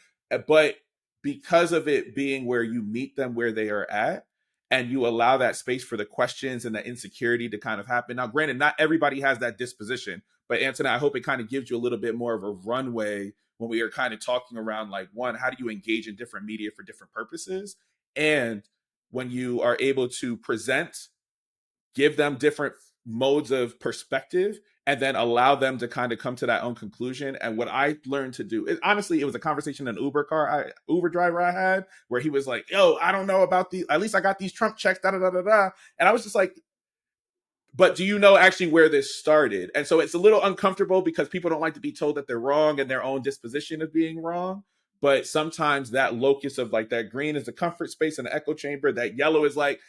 But because of it being where you meet them where they are at, and you allow that space for the questions and the insecurity to kind of happen. Now, granted, not everybody has that disposition, but Antoinette, I hope it kind of gives you a little bit more of a runway when we are kind of talking around like, one, how do you engage in different media for different purposes? And when you are able to present, give them different modes of perspective, and then allow them to kind of come to that own conclusion. And what I learned to do is, honestly, it was a conversation in an Uber driver I had, where he was like, yo, I don't know about these, at least I got these Trump checks, da da da da da. And I was just like, but do you know actually where this started? And so it's a little uncomfortable because people don't like to be told that they're wrong and their own disposition of being wrong. But sometimes that locus of like that green is the comfort space and the echo chamber, that yellow is like,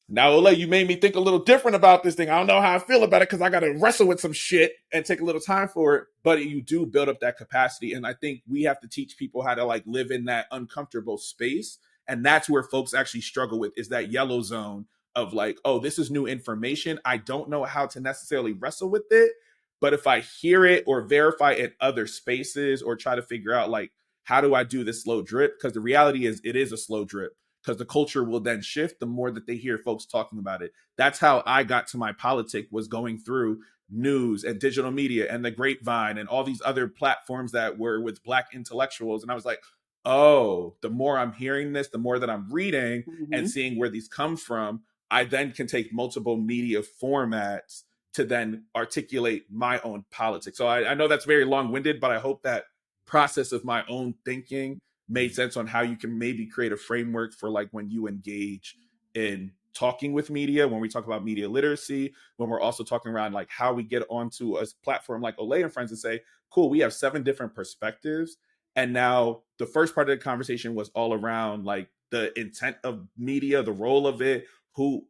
now, Olay, you made me think a little different about this thing. I don't know how I feel about it because I got to wrestle with some shit and take a little time for it. But you do build up that capacity. And I think we have to teach people how to like live in that uncomfortable space. And that's where folks actually struggle with, is that yellow zone of like, oh, this is new information. I don't know how to necessarily wrestle with it. But if I hear it or verify in other spaces or try to figure out like, how do I do this slow drip? Because the reality is it is a slow drip, because the culture will then shift the more that they hear folks talking about it. That's how I got to my politic, was going through news and digital media and the grapevine and all these other platforms that were with Black intellectuals. And I was like, oh, the more I'm hearing this, the more that I'm reading and seeing where these come from, I then can take multiple media formats to then articulate my own politics. So I know that's very long-winded, but I hope that process of my own thinking made sense on how you can maybe create a framework for like when you engage in talking with media, when we talk about media literacy, when we're also talking around like how we get onto a platform like Olay and Friends and say, cool, we have 7 different perspectives. And now the first part of the conversation was all around like the intent of media, the role of it, who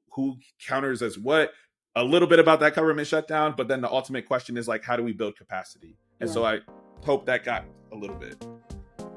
counters as what, a little bit about that government shutdown, but then the ultimate question is like, how do we build capacity? And so I hope that got a little bit.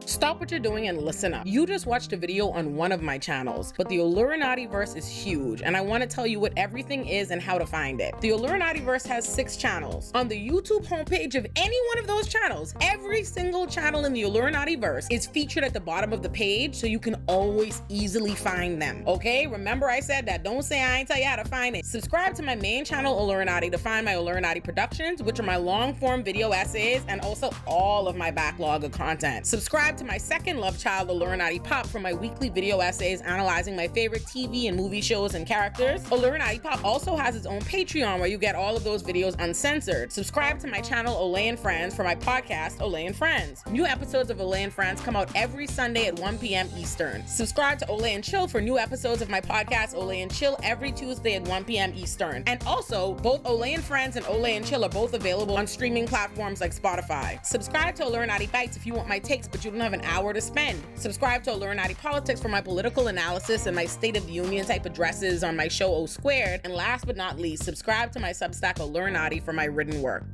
Stop what you're doing and listen up. You just watched a video on one of my channels, but the Illuminati-verse is huge, and I want to tell you what everything is and how to find it. The Illuminati-verse has 6 channels. On the YouTube homepage of any one of those channels, every single channel in the Illuminati-verse is featured at the bottom of the page, so you can always easily find them, okay? Remember I said that. Don't say I ain't tell you how to find it. Subscribe to my main channel, Illuminati, to find my Illuminati productions, which are my long-form video essays, and also all of my backlog of content. Subscribe to my second love child, Illuminati Pop, for my weekly video essays analyzing my favorite TV and movie shows and characters. Illuminati Pop also has its own Patreon where you get all of those videos uncensored. Subscribe to my channel, Olay and Friends, for my podcast, Olay and Friends. New episodes of Olay and Friends come out every Sunday at 1 p.m. Eastern. Subscribe to Olay and Chill for new episodes of my podcast, Olay and Chill, every Tuesday at 1 p.m. Eastern. And also, both Olay and Friends and Olay and Chill are both available on streaming platforms like Spotify. Subscribe to Illuminati Bites if you want my takes, but you don't have an hour to spend. Subscribe to Illuminati Politics for my political analysis and my State of the Union type addresses on my show O Squared. And last but not least, subscribe to my Substack Illuminati for my written work.